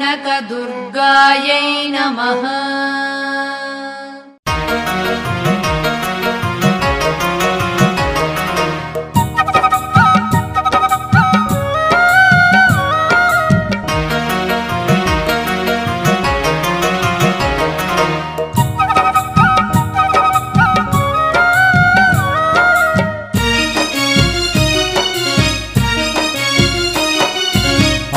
కనకదుర్గాయై నమః।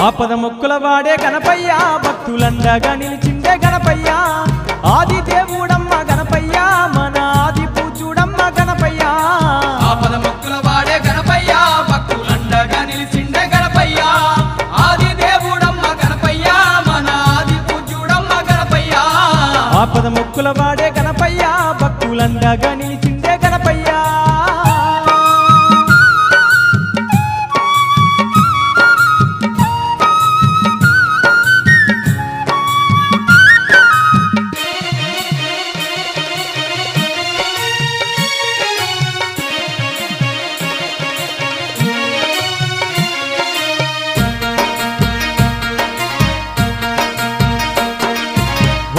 ఆపద మొక్కుల వాడే గణపయ్య, భక్తులండగా నిలిచిండే గణపయ్య, ఆది దేవుడమ్మ గణపయ్య, మన ఆది పూజుడమ్మ గణపయ్య। ఆపద మొక్కుల వాడే గణపయ్య, భక్తులండగా నిలిచిండే గణపయ్య, ఆది దేవుడమ్మ గణపయ్య, మన ఆది పూజుడమ్మ గణపయ్య। ఆపద మొక్కుల వాడే గణపయ్య, భక్తులండగా నిలిచిండే గణపయ్య।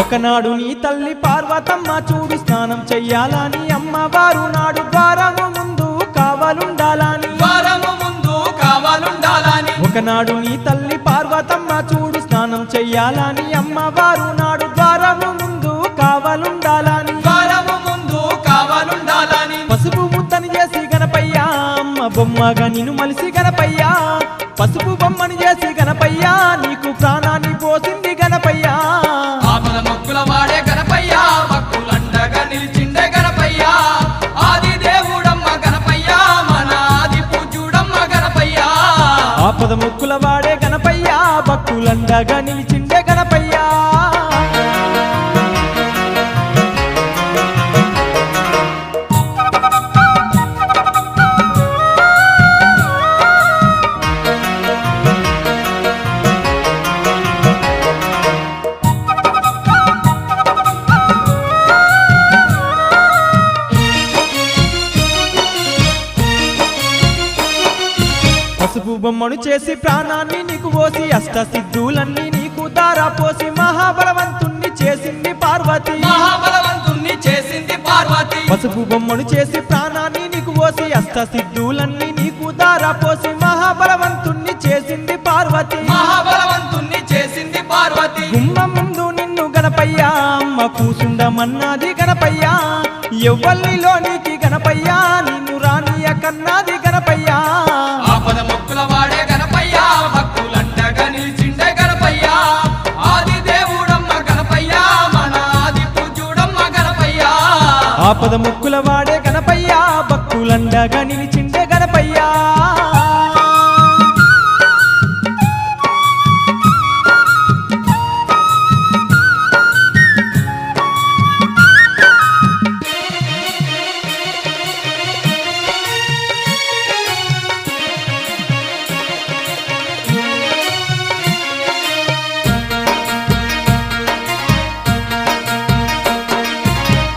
ఒకనాడు నీ తల్లి పార్వతమ్మ చూడు స్నానం చెయ్యాలని, అమ్మవారు నాడు ద్వారము ముందు కావాలుండాలని, ద్వారము ముందు కావాలుండాలని। ఒకనాడు నీ తల్లి పార్వతమ్మ చూడు స్నానం చెయ్యాలని, అమ్మవారు నాడు ద్వారము ముందు కావాలుండాలని, ద్వారము ముందు కావాలుండాలని। పసుపు ముద్దని చేసి గణపయ్య, అమ్మ బొమ్మగా నిన్ను మలిసి గణపయ్య, పసుపు బొమ్మని చేసి గణపయ్య, నీకు ప్రాణాన్ని పోసింది గణపయ్య। ఆపద మొక్కుల వాడే గణపయ్య, భక్తులండగా నిలిచిండే గణపయ్య, ఆది దేవుడమ్మ గణపయ్య, మన ఆది పూజుడమ్మ గణపయ్య। ఆపద మొక్కుల వాడే గణపయ్య, భక్తులండగా నిలిచిండే గణపయ్య। పసుపు బొమ్మను చేసి ప్రాణాన్ని నీకు పోసి, అష్ట సిద్ధులన్నీ నీకు దారా పోసి, మహాబలవంతుణ్ణి చేసింది పార్వతి, మహాబలవంతుణ్ణి చేసింది పార్వతి। పసుపు బొమ్మను చేసి ప్రాణాన్ని నీకు పోసి, అష్ట సిద్ధులన్నీ నీకు దారా పోసి, మహాబలవంతుణ్ణి చేసింది పార్వతి, మహాబలవంతుణ్ణి చేసింది పార్వతి। గుమ్మం ముందు నిన్ను గణపయ్య, అమ్మ కూసుండమన్నది గణపయ్య, ఎవ్వల్లిలోనికి గణపయ్య, నిన్ను రానియ కన్నది గణపయ్య। ఆపద మొక్కుల వాడే గణపయ్య, భక్తులండగా నిలిచిండే గణపయ్య, ఆది దేవుడమ్మ గణపయ్య, మన ఆది పూజుడమ్మ గణపయ్య। ఆపద ముక్కుల వాడే గణపయ్య, భక్తులండగా నిలిచిండే గణపయ్య।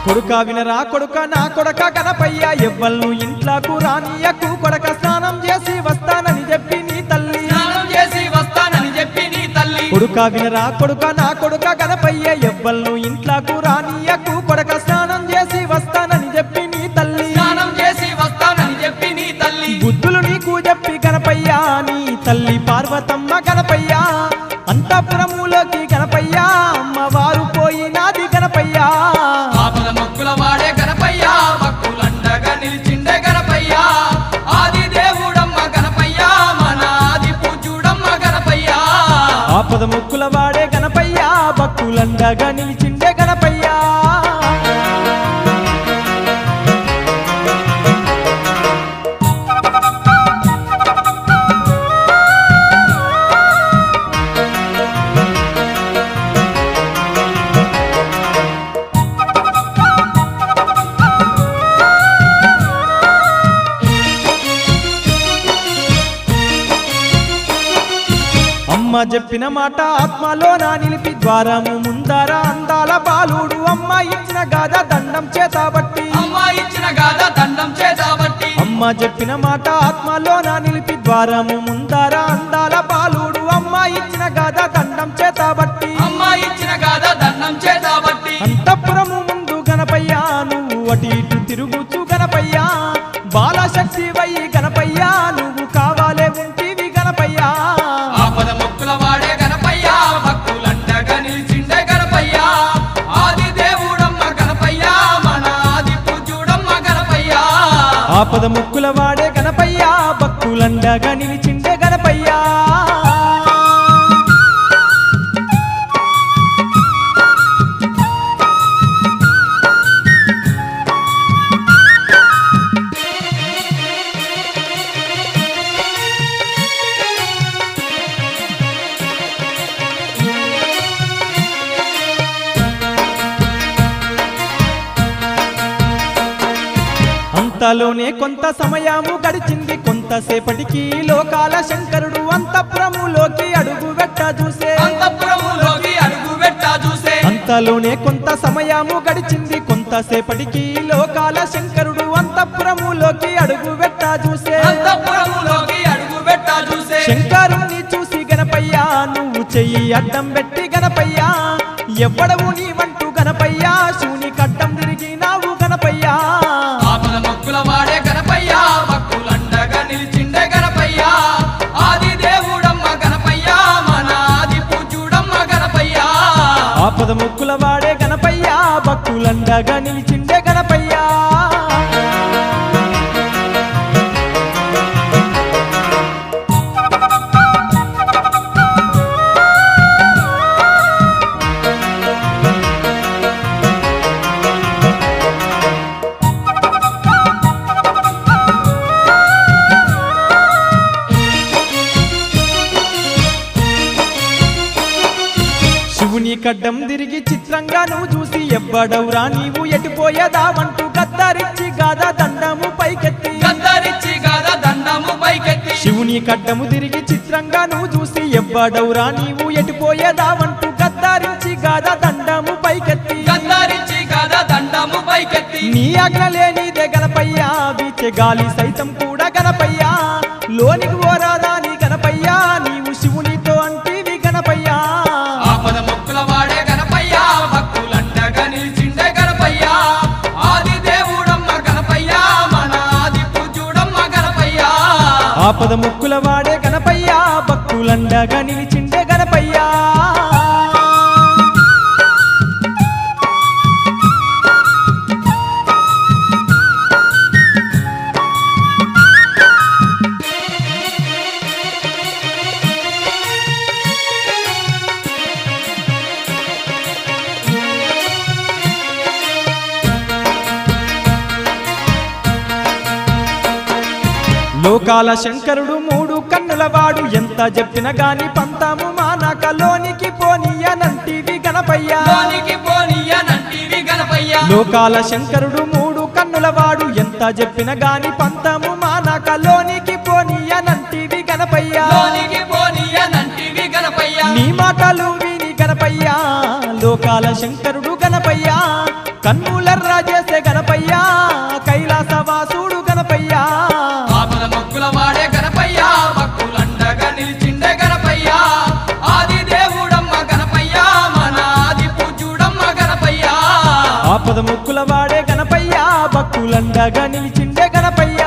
కొడుక వినరా కొడుక నా కొడక గణపయ్య, ఎవ్వల్ను ఇంట్లోకు రానియకు కొడక, స్నానం చేసి వస్తానని చెప్పి నీ తల్లి, స్నానం చేసి వస్తానని చెప్పి నీ తల్లి। కొడుక వినరా కొడుక నా కొడుక గణపయ్య, ఎవ్వల్ను ఇంట్లోకు రానియకు కొడక, స్నానం చేసి వస్తానని చెప్పి నీ తల్లి, స్నానం చేసి వస్తానని చెప్పి నీ తల్లి। బుద్ధులు నీకు చెప్పి గణపయ్య, నీ తల్లి పార్వతమ్మ గణపయ్య, అంతఃపురములోకి గణపయ్య, అమ్మవారు పోయినాది గణపయ్య। ఆపద మొక్కుల వాడే గణపయ్య, భక్తులండగా నిలిచిండే గణపయ్య, ఆది దేవుడమ్మ గణపయ్య, మన ఆది పూజుడమ్మ గణపయ్య। ఆపద ముక్కుల వాడే గణపయ్య, భక్తులండగా నిలిచిండే గణపయ్య। అమ్మ చెప్పిన మాట ఆత్మలో నా నిలిపి, ద్వారము ముందర అందాల బాలుడు, అమ్మ ఇచ్చిన గాథ దండం చేతబట్టి, అమ్మ ఇచ్చిన గాథ దండం చేతబట్టి। అమ్మ చెప్పిన మాట ఆత్మలో నా నిలిపి, ద్వారము ముందర అందాల బాలుడు, అమ్మ ఇచ్చిన గాథ దండం చేతబట్టి, ఆపద ముక్కుల వాడే గణపయ్య భక్తులండగా నిలిచిండే గణపయ్య అంతలోనే కొంత సమయము గడిచింది కొంతసేపటికి లోకాల శంకరుడు అంతఃపురములోకి అడుగు పెట్ట చూసే అంతఃపురములోకి అడుగు పెట్ట చూసే అంతలోనే కొంత సమయము గడిచింది కొంతసేపటికి లోకాల శంకరుడు అంతఃపురములోకి అడుగు పెట్ట చూసే అంతఃపురములోకి అడుగు పెట్ట చూసే శంకరుణ్ణి చూసి గణపయ్య నువ్వు చెయ్యి అడ్డం పెట్టి గణపయ్య ఎవ్వడవు నీవంటూ గణపయ్య శివుని కడ్డం తిరిగినావు గణపయ్య ఆపద మొక్కుల వాడే గణపయ్య భక్తులండగా నిలిచిండే గణపయ్య ఆది దేవుడమ్మ గణపయ్య మన ఆది పూజ్యుడమ్మ గణపయ్య ఆపద ముక్కుల వాడే గణపయ్య భక్తులండగా నిలిచిండే గణపయ్య శివుని కడ్డం తిరిగి చిత్రంగా నువ్వు చూసి ఎవ్వడవురా నీవు ఎటుపోయేదావంటూ గద్దరిచ్చి గాదా దండము పైకెత్తి గద్దరిచ్చి గాదా దండము పైకెత్తి శివుని కడ్డము తిరిగి చిత్రంగా నువ్వు చూసి ఎవ్వడవురా నీవు ఎటుపోయేదావంటూ గద్దరించి గాదా దండము పైకెత్తి గద్దరిచ్చి గాదా దండము పైకెత్తి నీ ఆజ్ఞ లేనిదే గణపయ్య వీచే గాలి సైతం కూడా గణపయ్య లోనికి ఓరాదా నీ గణపయ్య నీవు శివునితో అంటివి గణపయ్య ఆపద మొక్కుల వాడే గణపయ్య భక్తులండగా నిలిచిండే గణపయ్య ఆది దేవుడమ్మ గణపయ్య మన ఆది పూజ్యుడమ్మ గణపయ్య ఆపద ముక్కుల వాడే గణపయ్య భక్తులండగా నిలిచిండే గణపయ్య లోకాల శంకరుడు మూడు కన్నులవాడు ఎంత చెప్పిన గాని పంతము మానకలోనికి పోనీయనంటివి గణపయ్య లోనికి పోనీయనంటివి గణపయ్య లోకాల శంకరుడు మూడు కన్నులవాడు ఎంత చెప్పిన గాని పంతము మానకలోనికి పోనీయనంటివి గణపయ్య లోనికి పోనీయనంటివి గణపయ్య నీ మాటలు విని గణపయ్య లోకాల శంకరుడు గణపయ్య కన్నులర్రా చేసే గణపయ్య కైలాసవాసుడు గణపయ్య ఆపద మొక్కుల వాడే గణపయ్య భక్తులండగా నిలిచిండే గణపయ్య ఆది దేవుడమ్మ గణపయ్య మన ఆది పూజ్యుడమ్మ గణపయ్య ఆపద ముక్కుల వాడే గణపయ్య భక్తులండగా నిలిచిండే గణపయ్య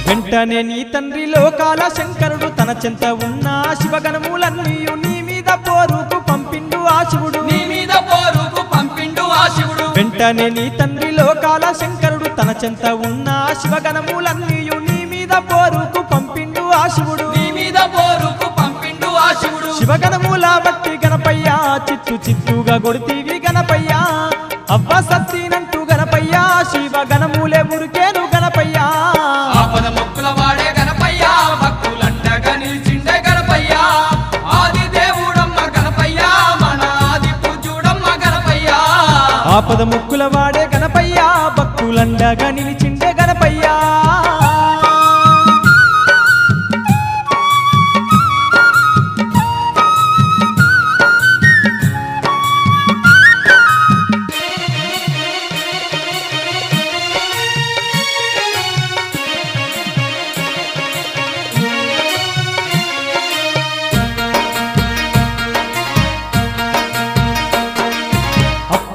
వెంటనే నీ తండ్రి లోకాల శంకరుడు తన చెంత ఉన్న శివగణములన్నీయు నీ మీద పోరుకు పంపిండు ఆ శివుడు నీ మీద పోరుకు పంపిండు ఆ శివుడు వెంటనే నీ తండ్రి లోకాల శంకరుడు తన చెంత ఉన్న శివగణములన్నీయు నీ మీద పోరుకు పంపిండు ఆ శివుడు నీ మీద పోరుకు పంపిండు ఆ శివుడు శివగణముల బట్టి గణపయ్య చిత్తు చిత్తుగా కొడితీవి గణపయ్య అవ్వ సత్తినంటూ గణపయ్య శివగణములే ఉరికేను గణపయ్య ఆపద మొక్కుల వాడే గణపయ్య భక్తులండగా నిలిచిండే గణపయ్య ఆది దేవుడమ్మ గణపయ్య మన ఆది పూజ్యుడమ్మ గణపయ్య ఆపద ముక్కుల వాడే గణపయ్య భక్తులండగా నిలిచిండే గణపయ్య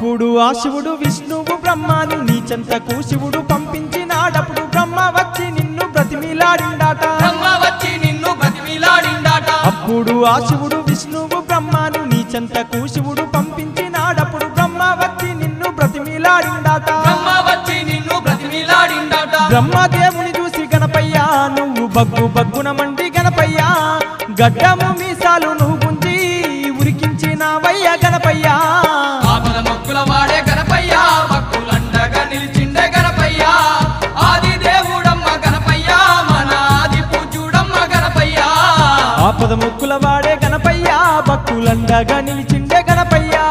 అప్పుడు ఆ శివుడు విష్ణువు బ్రహ్మను నీ చెంతకు శివుడు పంపించినాడప్పుడు బ్రహ్మ వచ్చి నిన్ను బ్రతిమిలాడిండాట బ్రహ్మ వచ్చి నిన్ను బ్రతిమిలాడిండాట అప్పుడు ఆ శివుడు విష్ణువు బ్రహ్మను నీ చెంతకు శివుడు పంపించినాడప్పుడు బ్రహ్మ వచ్చి నిన్ను బ్రతిమిలాడిండాట బ్రహ్మ వచ్చి నిన్ను బ్రతిమిలాడిండాట బ్రహ్మదేవుని చూసి గణపయ్యా నువ్వు బగ్గు బగ్గున మండి గణపయ్యా గడ్డము మీసాలు నువ్వు గుంజి ఉరికించినావయ్య గణపయ్యా ఆపద మొక్కుల వాడే గణపయ్యా భక్తులండగా నిలిచిండే గణపయ్యా ఆది దేవుడమ్మ గణపయ్యా మన ఆది పూజ్యుడమ్మ గణపయ్యా ఆపద ముక్కుల వాడే గణపయ్యా భక్తులండగా నిలిచిండే గణపయ్యా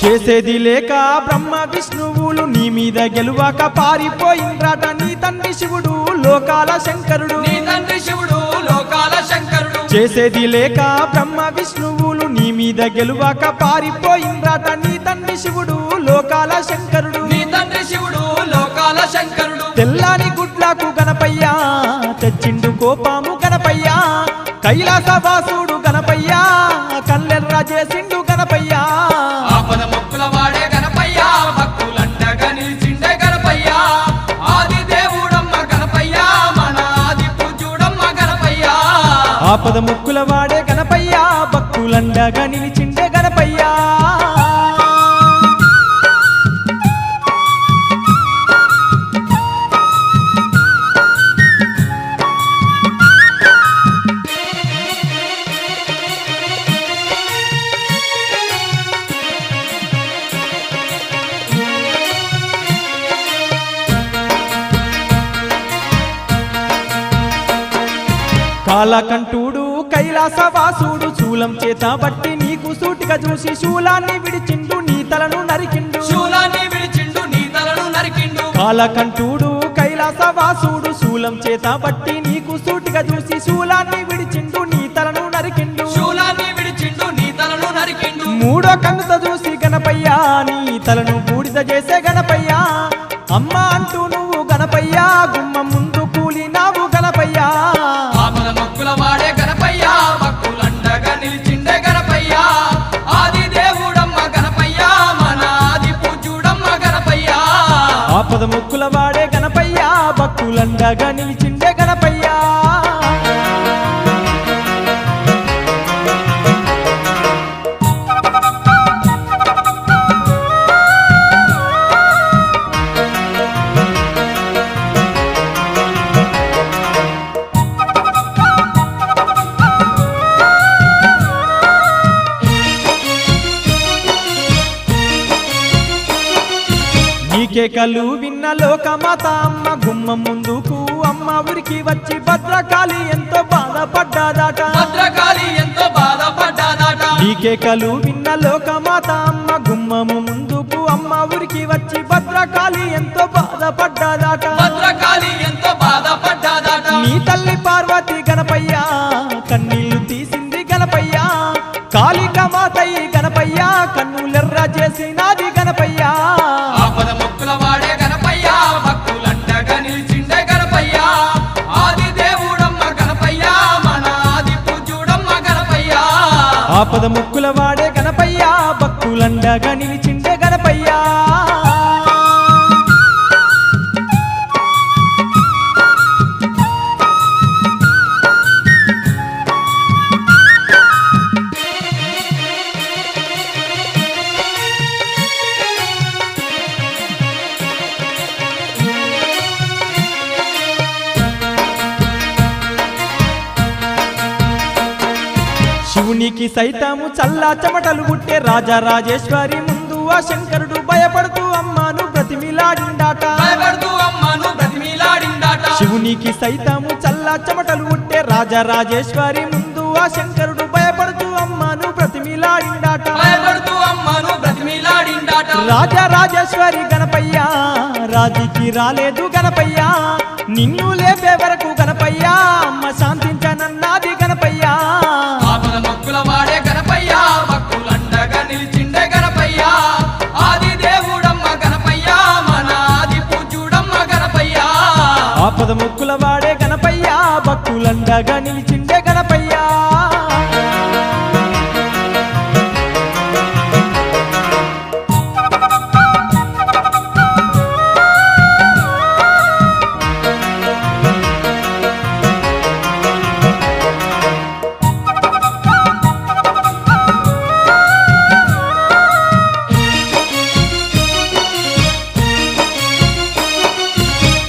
చేసేది లేక బ్రహ్మ విష్ణువులు నీ మీద గెలువాక పారిపోయిండ్రాట నీ తండ్రి శివుడు లోకాల శంకరుడు నీ తండ్రి శివుడు లోకాల శంకరుడు చేసేది లేక బ్రహ్మ విష్ణువులు నీ మీద గెలువాక పారిపోయిండ్రాట నీ తండ్రి శివుడు లోకాల శంకరుడు నీ తండ్రి శివుడు లోకాల శంకరుడు తెల్లాని గుడ్లకు గణపయ్యా తెచ్చిండు కోపాము గణపయ్యా కైలాసవాసుడు గణపయ్యా కల్లెర్ర చేసిండు గణపయ్యా ఆపద మొక్కుల వాడే గణపయ్యా భక్తులండగా నిలిచిండే గణపయ్యా ఆది దేవుడమ్మ గణపయ్యా మన ఆది పూజ్యుడమ్మ గణపయ్యా ఆపద ముక్కుల వాడే గణపయ్యా భక్తులండగా నిలిచిండే గణపయ్యా కాలకంఠుడు కైలాసవాసుడు శూలం చేత బట్టి నీకు సూటిగా చూసి శూలాన్ని విడిచిండు నీ తలను నరికిండు శూలాన్ని విడిచిండు నీ తలను నరికిండు కాలకంఠుడు కైలాసవాసుడు శూలం చేత బట్టి నీకు సూటిగా చూసి శూలాన్ని విడిచిండు నీ తలను నరికిండు శూలాన్ని విడిచిండు నీ తలను నరికిండు మూడో కన్నుతో చూసి గణపయ్యా నీ తలను బూడిద చేసే గణపయ్యా అమ్మ అంటూ నువ్వు గణపయ్యా గుమ్మ ముందు కూలినావు గణపయ్యా ఆపద మొక్కుల వాడే గణపయ్యా భక్తులండగా నిలిచిండే గణపయ్యా ఆది దేవుడమ్మ గణపయ్యా మన ఆది పూజ్యుడమ్మ గణపయ్యా ఆపద ముక్కుల వాడే గణపయ్యా భక్తులండగా నిలిచిండే గణపయ్యా కేకలు విన్న లోకమాత అమ్మ గుమ్మం ముందుకు అమ్మ ఊరికి వచ్చి భద్రకాళి ఎంతో బాధపడ్డాదట భద్రకాళి ఎంతో బాధపడ్డాదట ఈ కేకలు విన్న లోకమాత అమ్మ గుమ్మము ముందుకు అమ్మ ఊరికి వచ్చి భద్రకాళి ఎంతో బాధపడ్డాదట భద్రకాళి ఎంతో బాధపడ్డాదట నీ తల్లి పార్వతి గణపయ్యా కన్నీళ్లు తీసింది గణపయ్యా కాళిక మాతయ్య గణపయ్యా కన్నులెర్ర చేసినది గణపయ్యా ఆపద మొక్కుల వాడే గణపయ్యా భక్తులండగా నిలిచిండే గణపయ్యా ఆది దేవుడమ్మ గణపయ్యా మన ఆది పూజ్యుడమ్మ గణపయ్యా ఆపద ముక్కుల వాడే గణపయ్యా భక్తులండగా నిలిచిండే గణపయ్యా శివునికి సైతము చల్లా చెమటలు పుట్టే రాజరాజేశ్వరి ముందు ఆ శంకరుడు భయపడుతూ అమ్మను బ్రతిమిలాడిండాట భయపడుతూ అమ్మను బ్రతిమిలాడిండాట శివునికి సైతము చల్లా చెమటలు పుట్టే రాజరాజేశ్వరి ముందు ఆ శంకరుడు భయపడుతూ అమ్మను బ్రతిమిలాడిండాట భయపడుతూ అమ్మను బ్రతిమిలాడిండాట రాజరాజేశ్వరి గణపయ్యా రాజుకి రాలేదు గణపయ్యా నిన్ను లేపే వరకు గణపయ్యా అమ్మ శాంతించనన్నది గణపయ్యా ఆపద మొక్కుల వాడే గణపయ్యా భక్తులండగా నిలిచిండే గణపయ్యా ఆది దేవుడమ్మ గణపయ్యా మన ఆది పూజ్యుడమ్మ గణపయ్యా ఆపద ముక్కుల వాడే గణపయ్యా భక్తులండగా నిలిచిండే గణపయ్యా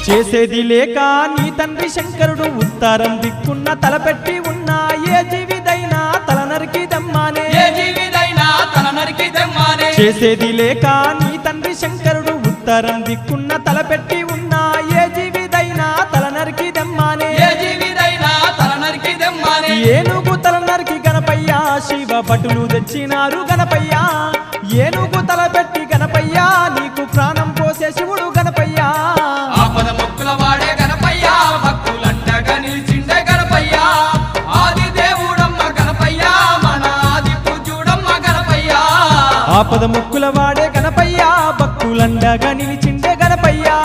చేసేది లేక నీ తండ్రి శంకరుడు ఉత్తరం దిక్కున్న తలపెట్టి ఉన్నా ఏ జీవిదైనా తల నరికి దమ్మానే ఏ జీవిదైనా తల నరికి దెమ్మానే చేసేది లేక నీ తండ్రి శంకరుడు ఉత్తరం దిక్కున్న తలపెట్టి ఉన్నా ఏ జీవిదైనా తల నరికి దమ్మానే ఏ జీవిదైనా తల నరికి దెమ్మానే ఏనుగు తల నరికి గణపయ్యా శివ భటులు తెచ్చినారు గణపయ్యా ఏనుగు తలపెట్టి గణపయ్యా నీకు ప్రాణం పోసే శివుడు గణపయ్యా ఆపద మొక్కుల వాడే గణపయ్యా భక్తులండగా నిలిచిండే గణపయ్యా ఆది దేవుడమ్మ గణపయ్యా మన ఆది పూజ్యుడమ్మ గణపయ్యా ఆపద ముక్కుల వాడే గణపయ్యా భక్తులండగా నిలిచిండే గణపయ్యా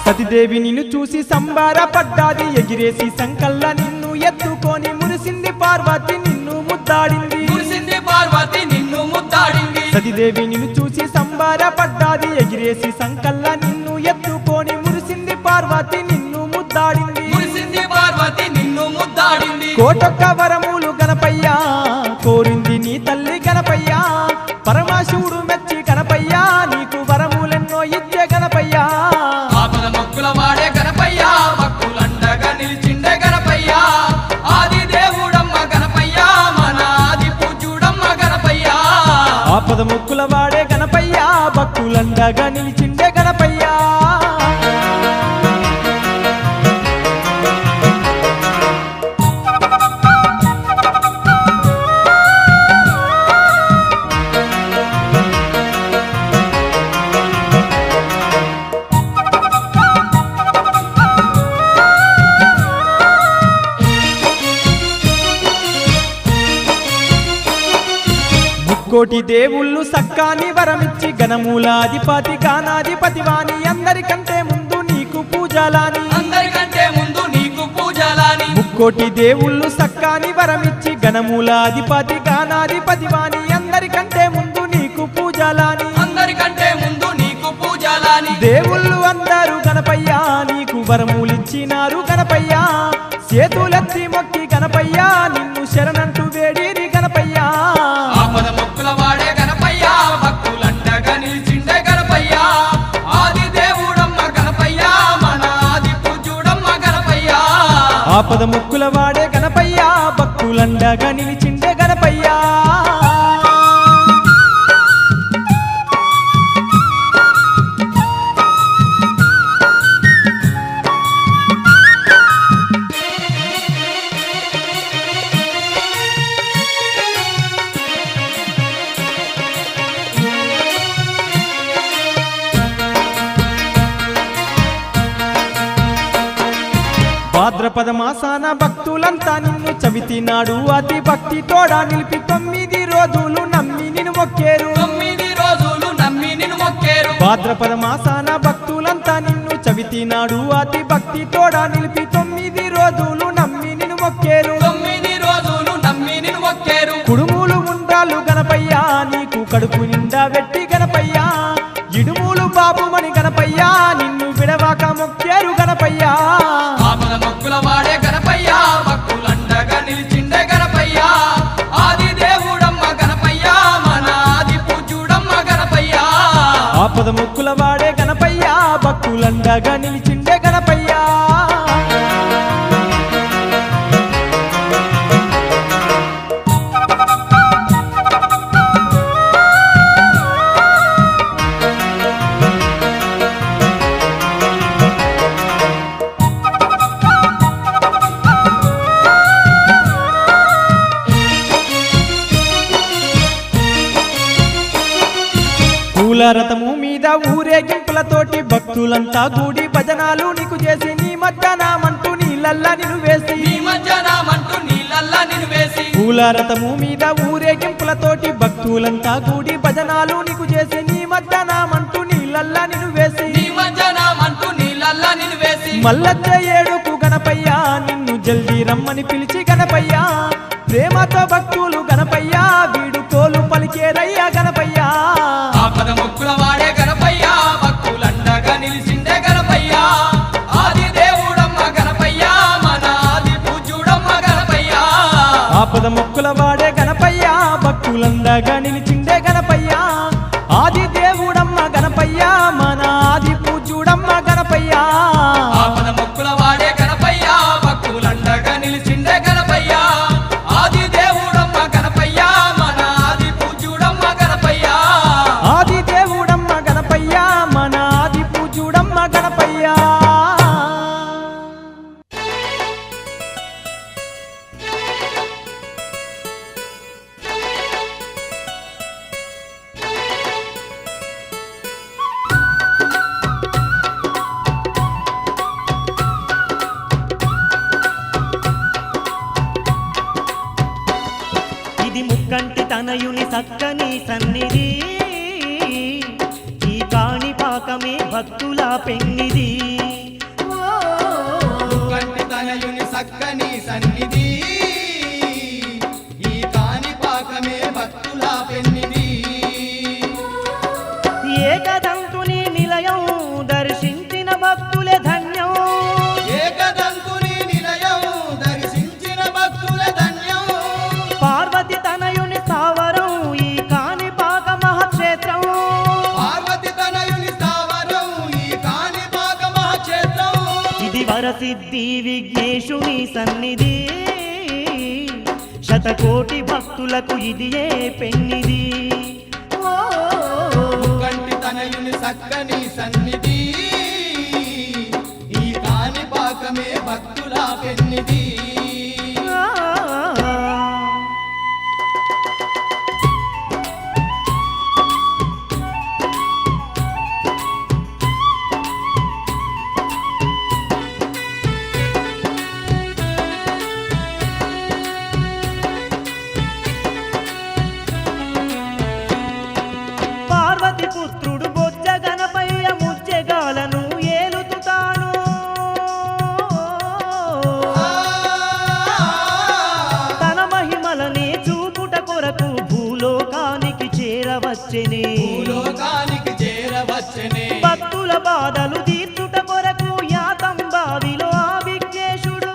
సతిదేవి నిన్ను చూసి సంబారపడ్డాది ఎగిరేసి సంకల్ల నిన్ను ఎత్తుకొని మురిసింది పార్వతి నిన్ను ముద్దాడింది మురిసింది పార్వతి నిన్ను ముద్దాడింది సతిదేవి నిన్ను చూసి సంబారపడ్డాది ఎగిరేసి సంకల్ల నిన్ను ఎత్తుకొని మురిసింది పార్వతి నిన్ను ముద్దాడింది మురిసింది పార్వతి నిన్ను ముద్దాడింది కోటొక్క వరములు గణపయ్యా కోరింది నీ తల్లి గణపయ్యా పరమశివుడు మెచ్చి గణపయ్యా నీకు వరములెన్నో ఇచ్చే గణపయ్యా ఆపద మొక్కుల వాడే గణపయ్యా భక్తులండగా నిలిచిండే గణపయ్యా ఆది దేవుడమ్మ గణపయ్యా మన ఆది పూజ్యుడమ్మ గణపయ్యా ఆపద ముక్కుల వాడే గణపయ్యా భక్తులండగా నిలిచిండే గణపయ్యా కోటి దేవుళ్ళు సక్కాని వరమిచ్చి గణమూలాధిపతి గానాధిపతి వాణి అందరికంటే ముందు నీకు పూజలాని అందరికంటే ముందు నీకు పూజలాని ముక్కోటి దేవుళ్ళు సక్కాని వరమిచ్చి గణమూలాధిపతి గానాధిపతి వాణి అందరికంటే ముందు నీకు పూజలాని అందరికంటే ముందు నీకు పూజలాని దేవుళ్ళు అందరూ గణపయ్యా నీకు వరములిచ్చినారు గణపయ్యా చేతులెత్తి మొక్కి గణపయ్యా నిన్ను శరణంటూ వేడిరి గణపయ్యా ఆపద మొక్కుల వాడే గణపయ్యా భక్తులండగా నిలిచిండే గణపయ్యా ఆది దేవుడమ్మ గణపయ్యా మన ఆది పూజ్యుడమ్మ గణపయ్యా ఆపద ముక్కుల వాడే గణపయ్యా భక్తులండగా నిలిచిండే గణపయ్యా భాద్రపద మాసాన భక్తులంతా నిన్ను చవితినాడు అతి భక్తి తోడా నిలిపి 9 రోజులు నమ్మి నిన్ను మొక్కేరు 9 రోజులు నమ్మి నిన్ను మొక్కేరు భాద్రపద మాసాన భక్తులంతా నిన్ను చవితినాడు అతి భక్తి తోడా నిలిపి 9 రోజులు నమ్మి నిన్ను మొక్కేరు 9 రోజులు నమ్మి నిన్ను మొక్కేరు కుడుములు ఉండ్రాలు గణపయ్యా నీకు కడుపు నిండా వెట్టి గణపయ్యా ఇడుములు బాబుమని గణపయ్యా నిన్ను విడవాక మొక్కేరు గణపయ్యా ఆపద మొక్కుల వాడే గణపయ్యా భక్తులండగా నిలిచిండే గణపయ్యా ఆది దేవుడమ్మ గణపయ్యా మన ఆది పూజ్యుడమ్మ గణపయ్యా ఆపద ముక్కుల వాడే గణపయ్యా భక్తులండగా నిలిచిండే గణపయ్యా పూల రథము మీద ఊరేగింపులతోటి భక్తులంతా కూడి భజనాలు నీకు చేసి నీ మధ్యాహ్నమంటూ నీళ్ళల్లా నిన్ను వేసి నీ మధ్యాహ్నమంటూ నీళ్ళల్లా నిన్ను వేసి పూల రథము మీద ఊరేగింపులతోటి భక్తులంతా కూడి భజనాలు నీకు చేసి నీ మధ్యాహ్నమంటూ నీళ్ళల్లా నిన్ను వేసి నీ మధ్యాహ్నమంటూ నీళ్ళల్లా నిన్ను వేసి మల్లచ్చ ఏడుకు గణపయ్య నిన్ను జల్దీ రమ్మని పిలిచి గణపయ్య ప్రేమతో భక్తులు గణపయ్య వీడుకోలు పలికేరయ్య గణపయ్య ఆపద మొక్కుల వాడే గణపయ్య భక్తులండగా నిలిచిండే గణపయ్య ఆది దేవుడమ్మ గణపయ్య మన ఆది పూజ్యుడమ్మ గణపయ్య ఆపద మొక్కుల వాడే గణపయ్య భక్తులందగా నిలిచిండే గణపయ్య ఆది దేవుడమ్మ గణపయ్య మన ఆది పూజ్యుడమ్మ గణపయ్య ఆపద మొక్కుల వాడే గణపయ్య భక్తులండగా నిలిచిండే గణపయ్య ఆది దేవుడమ్మ గణపయ్య మన ఆది పూజ్యుడమ్మ గణపయ్య ఆది దేవుడమ్మ గణపయ్య మన ఆది పూజ్యుడమ్మ గణపయ్య ఇది ముక్కంటి తనయుని సక్కని సన్నిధి ఈ కాణిపాకమే భక్తుల పెన్నిది కంటి తనయుని సక్కని సన్నిధి ఈ కాణిపాకమే భక్తుల పెన్నిది ఏకదంతుని నిలయం దర్శించిన భక్తులే ధన్యం ఏకదంతుని నిలయం దర్శించిన భక్తుల ధన్యం పార్వతి తనయుని స్థావరం ఈ కాణిపాక మహాక్షేత్రం పార్వతి తనయుని స్థావరం ఈ కాణిపాక మహాక్షేత్రం ఇది వరసిద్ధి విఘ్నేశుని సన్నిధి శతకోటి భక్తులకు ఇది ఏ పెన్నిది కంటి తనయుని సక్కని సన్నిధి ఈ కాణిపాకమే భక్తుల పెన్నిది పార్వతి పుత్రుడు బొజ్జ గణపయ్య ముజ్జెగాలను ఏలుతుతాను తన మహిమలనే చూపుట కొరకు భూలోకానికి చేరవచ్చెనే భూలోకానికి చేరవచ్చనే భక్తుల బాధలు తీర్చుట కొరకు యాతంబావిలో ఆ విఘ్నేశుడు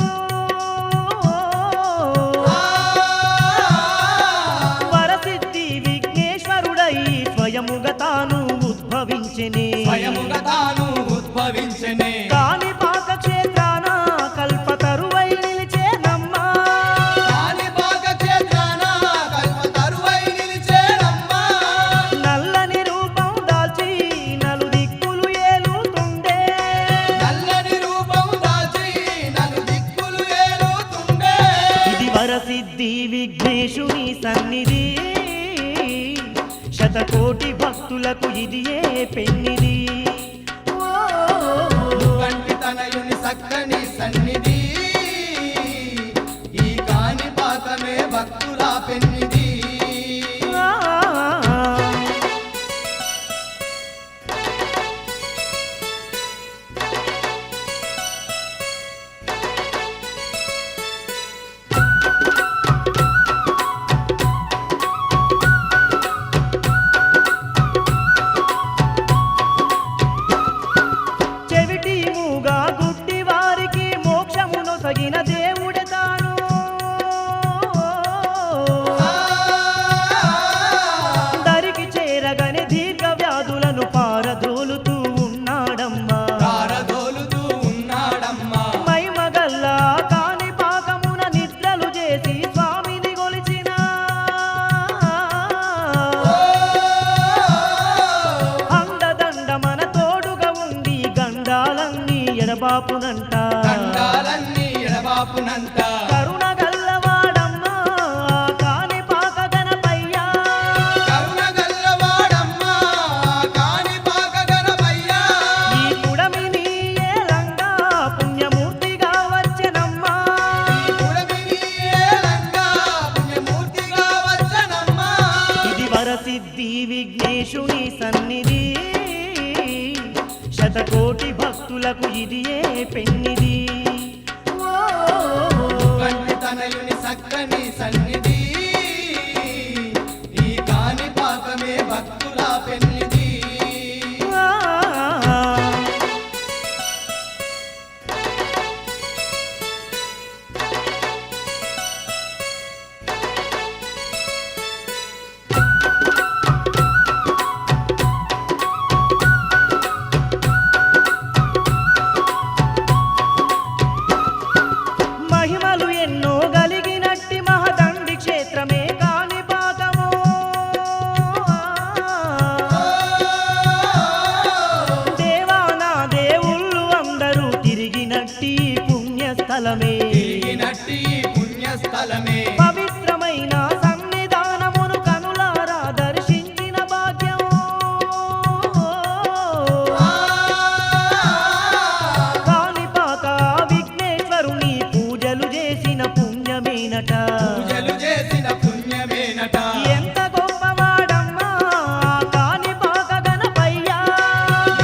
వరసిద్ధి విఘ్నేశ్వరుడై స్వయముగా తాను ఉద్భవించెనే స్వయముగా తాను ఉద్భవించనే కాణిపాక క్షేత్రాన కల్పతరువై నిలిచేనమ్మా కాణిపాక క్షేత్రాన కల్పతరువై నిలిచేనమ్మా నల్లని రూపం దాల్చి నలు దిక్కులు ఏలుతుండే నల్లని రూపం దాల్చి నలు దిక్కులు ఏలుతుండే ఇది వరసిద్ధి విఘ్నేశుని సన్నిధి శతకోటి భక్తులకు ఇది ఏ పెన్నిది కంటి తనయుని సక్కని సన్నిధి ఈ కాణిపాకమే భక్తుల పెన్నిది చెవిటి మూగా గుడ్డి వారికి మోక్షమును సగిన దేవుడే తాను దరికి చేరగని దీర్ఘ వ్యాధులను పారదోలుతూ ఉన్నాడమ్మా కారదోలుతూ ఉన్నాడమ్మా మైమగల్ల కాణిపాకమున నిద్రలు చేసి స్వామిని గొలిచిన అండదండ మన తోడుగా ఉండి గండాలన్నీ ఎడబాపునంట దండాలన్నీ ఎడబాపునంట కరుణ గల్లవాడమ్మా కాణిపాక గణపయ్య కరుణ గల్లవాడమ్మా వరసిద్ధి విఘ్నేశుని సన్నిధి శతకోటి భక్తులకు ఇది ఏ పెన్నిది కంటి తనయుని సక్కని సన్నిధి ఈ కాణిపాకమే భక్తుల పెన్నిది మహిమలు ఎన్నో గలిగినట్టి మహదండి క్షేత్రమే కాణిపాకము దేవానా దేవుళ్ళు అందరూ తిరిగినట్టి పుణ్యస్థలమే తిరిగినట్టి పుణ్యస్థలమే పవిత్రమైన సన్నిధానమును కనులారా దర్శించిన భాగ్యం కాణిపాక విఘ్నేశ్వరుని పూజలు చేసిన పుణ్యమేనట పూజలు చేసిన పుణ్యమేనట ఎంత గొప్పవాడమ్మా కాణిపాక గణపయ్యా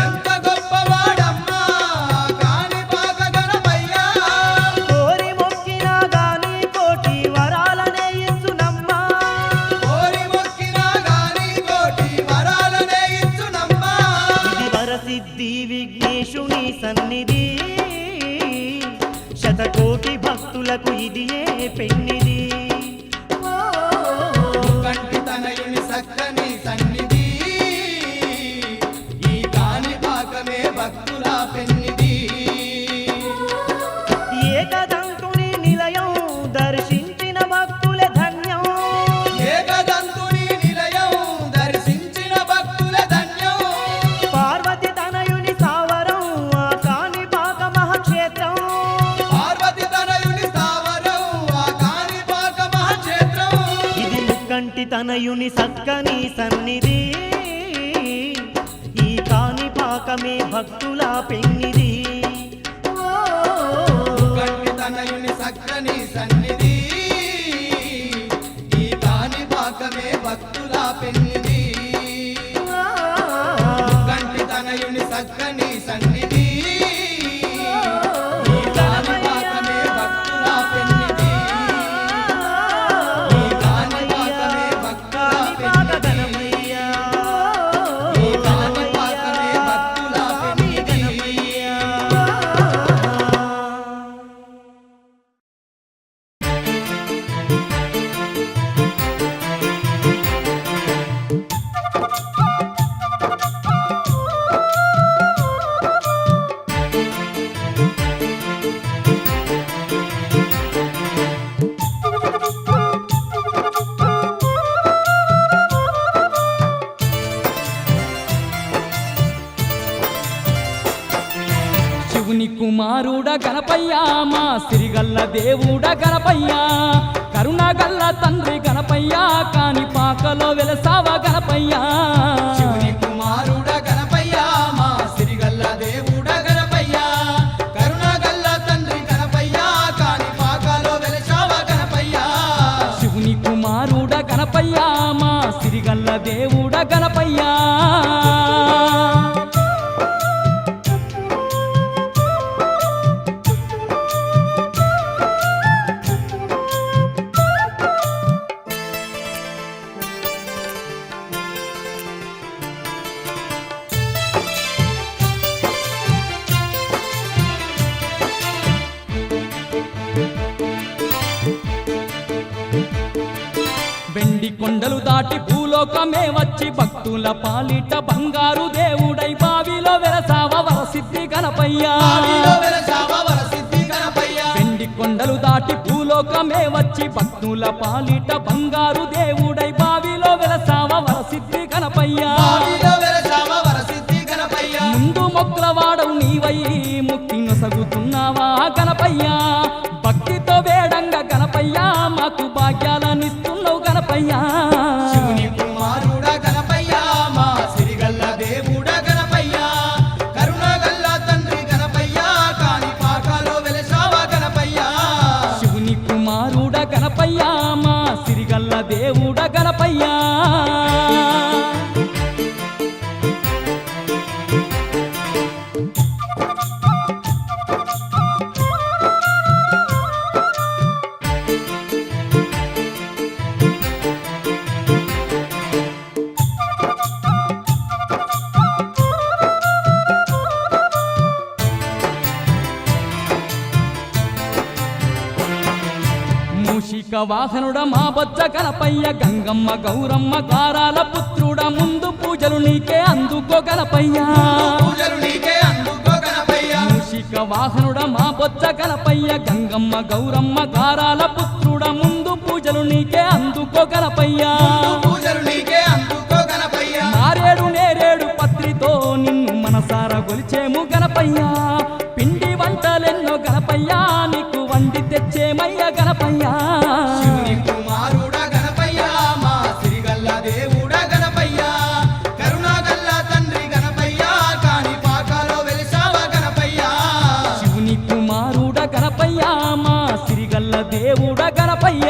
ఎంత గొప్పవాడమ్మా కాణిపాక గణపయ్యా కోరి మొక్కినా గాని కోటి వరాలనే ఇచ్చునమ్మా కోరి మొక్కినా గాని కోటి వరాలనే ఇచ్చునమ్మా ఇది వరసిద్ధి విఘ్నేశుని సన్నిధి శతకోటి భక్తులకు ఇది ఏ పెన్నిది కంటి తనయుని సక్కని సన్నిధి ఈ కాణిపాకమే భక్తుల పెన్నిది ఏకదంతుని నిలయం దర్శించిన భక్తులే ధన్యం ఏకదంతుని నిలయం దర్శించిన భక్తుల ధన్యం పార్వతి తనయుని సావరం ఆ కాణిపాక మహాక్షేత్రం పార్వతి తనయుని స్థావరం ఆ కాణిపాక మహాక్షేత్రం ఇది ముక్కంటి తనయుని సక్కని సన్నిధి ఈ కాణిపాకమే భక్తుల పెన్నిది కంటి తనయుని సక్కని సన్నిధి ఈ కాణిపాకమే భక్తుల పెన్నిది కంటి తనయుని సక్కని సన్నిధి ఈ కాణిపాకమే భక్తుల పెన్నిది ఈ కాణిపాకమే భక్తుల పెన్నిది ఈ కాణిపాకమే భక్తుల పెన్నిది శివుని కుమారుడ గణపయ్యా మా సిరిగల్ల దేవుడ గణపయ్యా కరుణగల్ల తండ్రి గణపయ్యా కాణిపాకలో వెలసావ గణపయ్యా శివుని కుమారుడ గణపయ్య మా సిరిగల్ల దేవుడ గణపయ్య కరుణగల్ల తండ్రి గణపయ్య కాణిపాకలో వెలసావ గణపయ్య శివుని కుమారుడ గణపయ్యా మా సిరిగల్ల దేవుడ గణపయ్యా వెండి కొండలు దాటి భూలోకమే వచ్చి భక్తుల పాలిట బంగారు దేవుడై బావిలో వెలసావ వరసిద్ధి గణపయ్యా బావిలో వెలసావ వరసిద్ధి గణపయ్య వెండి కొండలు దాటి భూలోకమే వచ్చి భక్తుల పాలిట బంగారు దేవుడై బావిలో వెలసావ వరసిద్ధి గణపయ్యా బావిలో వెలసావ వరసిద్ధి గణపయ్య ముందు మొక్కలవాడవు నీవై ముక్తి నొసగుతున్నావా గణపయ్యా భక్తితో వేడంగా గణపయ్యా మాకు భాగ్యాలనిస్తున్నావు గణపయ్యా శివుని కుమారుడ గణపయ్య మా సిరిగల్ల దేవుడ గణపయ్య కరుణగల్ల తండ్రి గణపయ్య కాణిపాకలో వెలసావ గణపయ్య శివుని కుమారుడ గణపయ్యా మా సిరి వాహనుడ మా బొజ్జ గణపయ్య గంగమ్మ గౌరమ్మ గారాల పుత్రుడ ముందు పూజలు నీకే అందుకో గణపయ్య పూజలు నీకే అందుకో గణపయ్య మూషిక వాహనుడ మా బొజ్జ గణపయ్య గంగమ్మ గౌరమ్మ గారాల పుత్రుడ ముందు పూజలు నీకే అందుకో గణపయ్య పూజలు నీకే అందుకో గణపయ్య నారేడు నేరేడు పత్రితో నిన్ను మనసార గొలిచేము గణపయ్య పిండి వంటలెన్నో గణపయ్య నీకు వండి తెచ్చేమయ్య గణపయ్య శివుని కుమారుడా గణపయ్య మా సిరిగల్ల దేవుడా గణపయ్య కరుణాగల్ల తండ్రి గణపయ్య కాని పాకాలో వెలిసావా గణపయ్య శివుని కుమారుడ గణపయ్య మా సిరిగల్ల దేవుడ గణపయ్య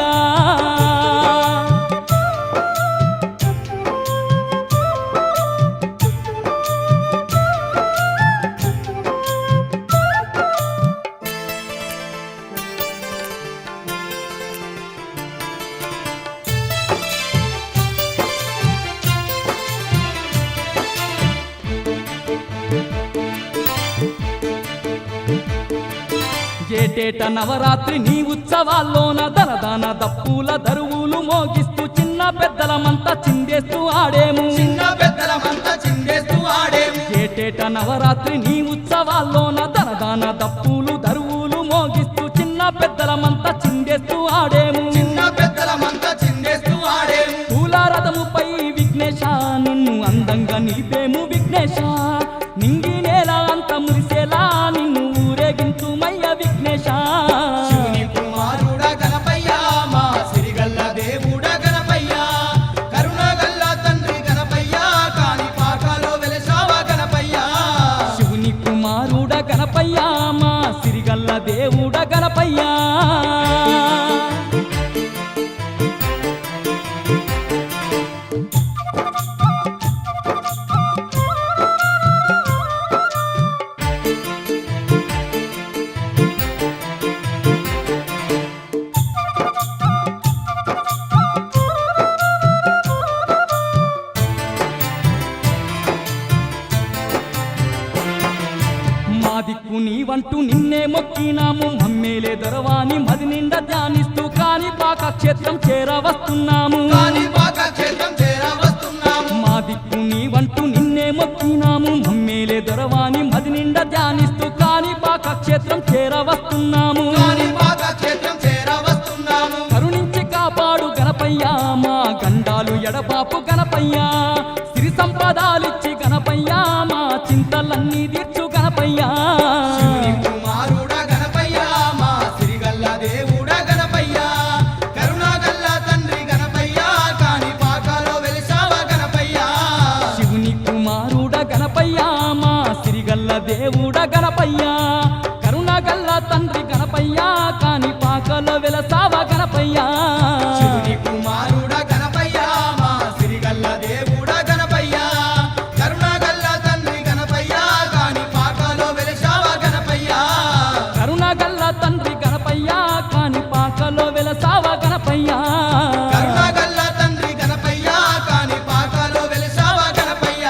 ఏటేట నవరాత్రి నీ ఉత్సవాల్లోన దనదాన దప్పుల దరువులు మోగిస్తూ చిన్న పెద్దలమంతా చిందేస్తూ ఆడేము చిన్న పెద్దలమంతా చిందేస్తూ ఆడేము ఏటేట నవరాత్రి నీ ఉత్సవాల్లోన దనదాన దప్పులు దరువులు మోగిస్తూ చిన్న పెద్దలమంతా చిందేస్తూ ఆడేము చిన్న పెద్దలమంతా చిందేస్తూ ఆడేము పూల రథముపై విఘ్నేశ నిన్ను అందంగా నిలిపేము విఘ్నేశ నింగి నేల అంత మురిసేలా నిన్ను ఊరేగించుమయ్య విఘ్నేశ శివుని కుమారుడా గణపయ్య మా సిరిగల్ల దేవుడా గణపయ్య కరుణాగల్ల తండ్రి గణపయ్య కాని పాకాలో వెలిసావా గణపయ్య శివుని కుమారుడ గణపయ్య మా సిరిగల్ల దేవుడ గణపయ్య మా దిక్కు నీవంటూ నిన్నే మొక్కినాము మమ్మేలే దొరవాని మది నిండా ధ్యానిస్తూ కాని పాక క్షేత్రం చేరవస్తున్నాము కాని పాక క్షేత్రం చేరా వస్తున్నాము మా దిక్కు నీవంటూ నిన్నే మొక్కినాము మమ్మేలే దొరవాని మది నిండా ధ్యానిస్తూ కాని పాక క్షేత్రం చేరవస్తున్నాము కాని పాక క్షేత్రం చేరా వస్తున్నాము కరుణించి కాపాడు గణపయ్య మా గండాలు ఎడబాపు గణపయ్య సిరి సంపదాలిచ్చి గణపయ్య మా చింతలన్నీ తీర్చు గణపయ్య శివుని కుమారుడా గణపయ్య మా సిరిగల్ల దేవుడా గణపయ్య కరుణాగల్ల తండ్రి గణపయ్య కాని పాకాలో వెలిసావా గణపయ్య శివుని కుమారుడ గణపయ్య మా సిరిగల్ల దేవుడ గణపయ్య కరుణగల్ల తండ్రి గణపయ్య కాని పాకలో వెలసావ గణపయ్య శివుని కుమారుడా గణపయ్య మా సిరిగల్ల దేవుడా గణపయ్య కరుణాగల్ల తండ్రి గణపయ్య కాని పాకాలో వెలిసావా గణపయ్య కరుణగల్ల తండ్రి గణపయ్య కాని పాకలో వెలసావ గణపయ్య కరుణాగల్ల తండ్రి గణపయ్య కాని పాకాలో వెలిసావా గణపయ్య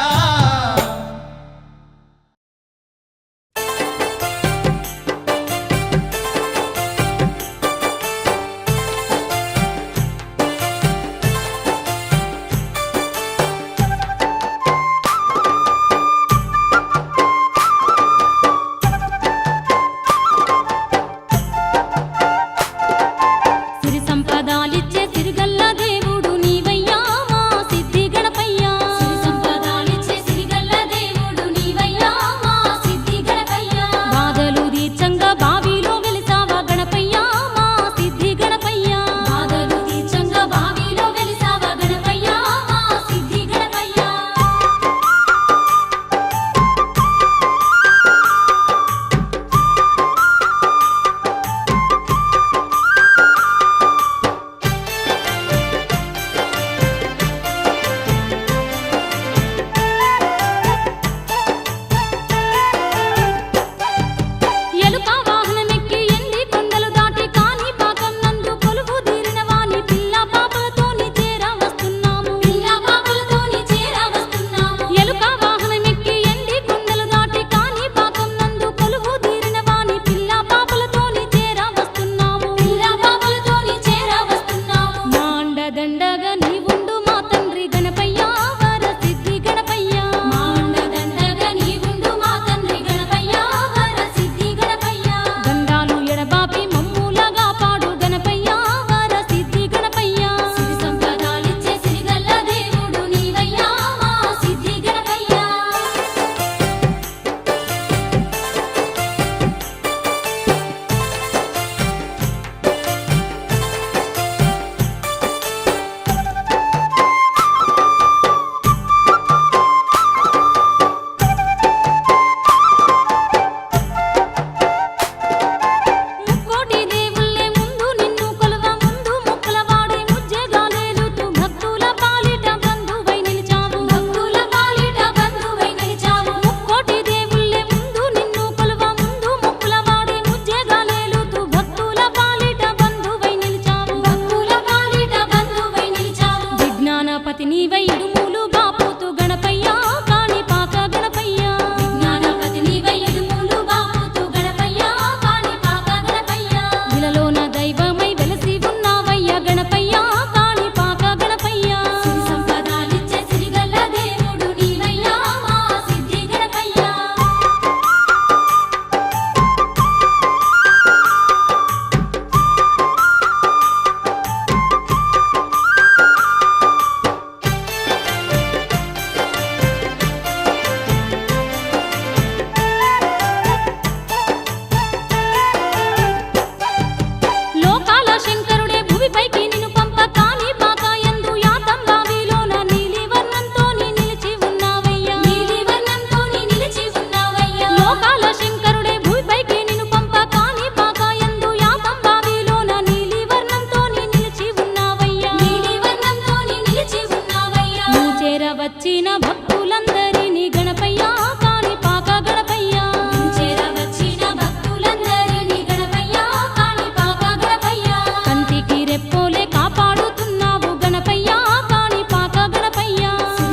చేరవచ్చిన భక్తులందరినీ గణపయ్య కాణిపాక గణపయ్య చేరవచ్చిన భక్తులందరినీ గణపయ్య కాణిపాక గణపయ్య కంటికి రెప్పోలే కాపాడుతున్నావు గణపయ్య కాణిపాక గణపయ్య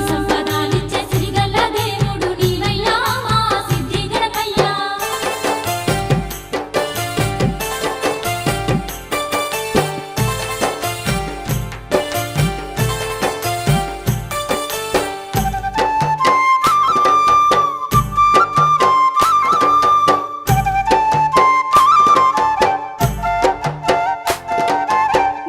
సంపదాలిచ్చే సిరిగల్ల దేవుడు నీవయ్యా మా సిద్ధి గణపయ్య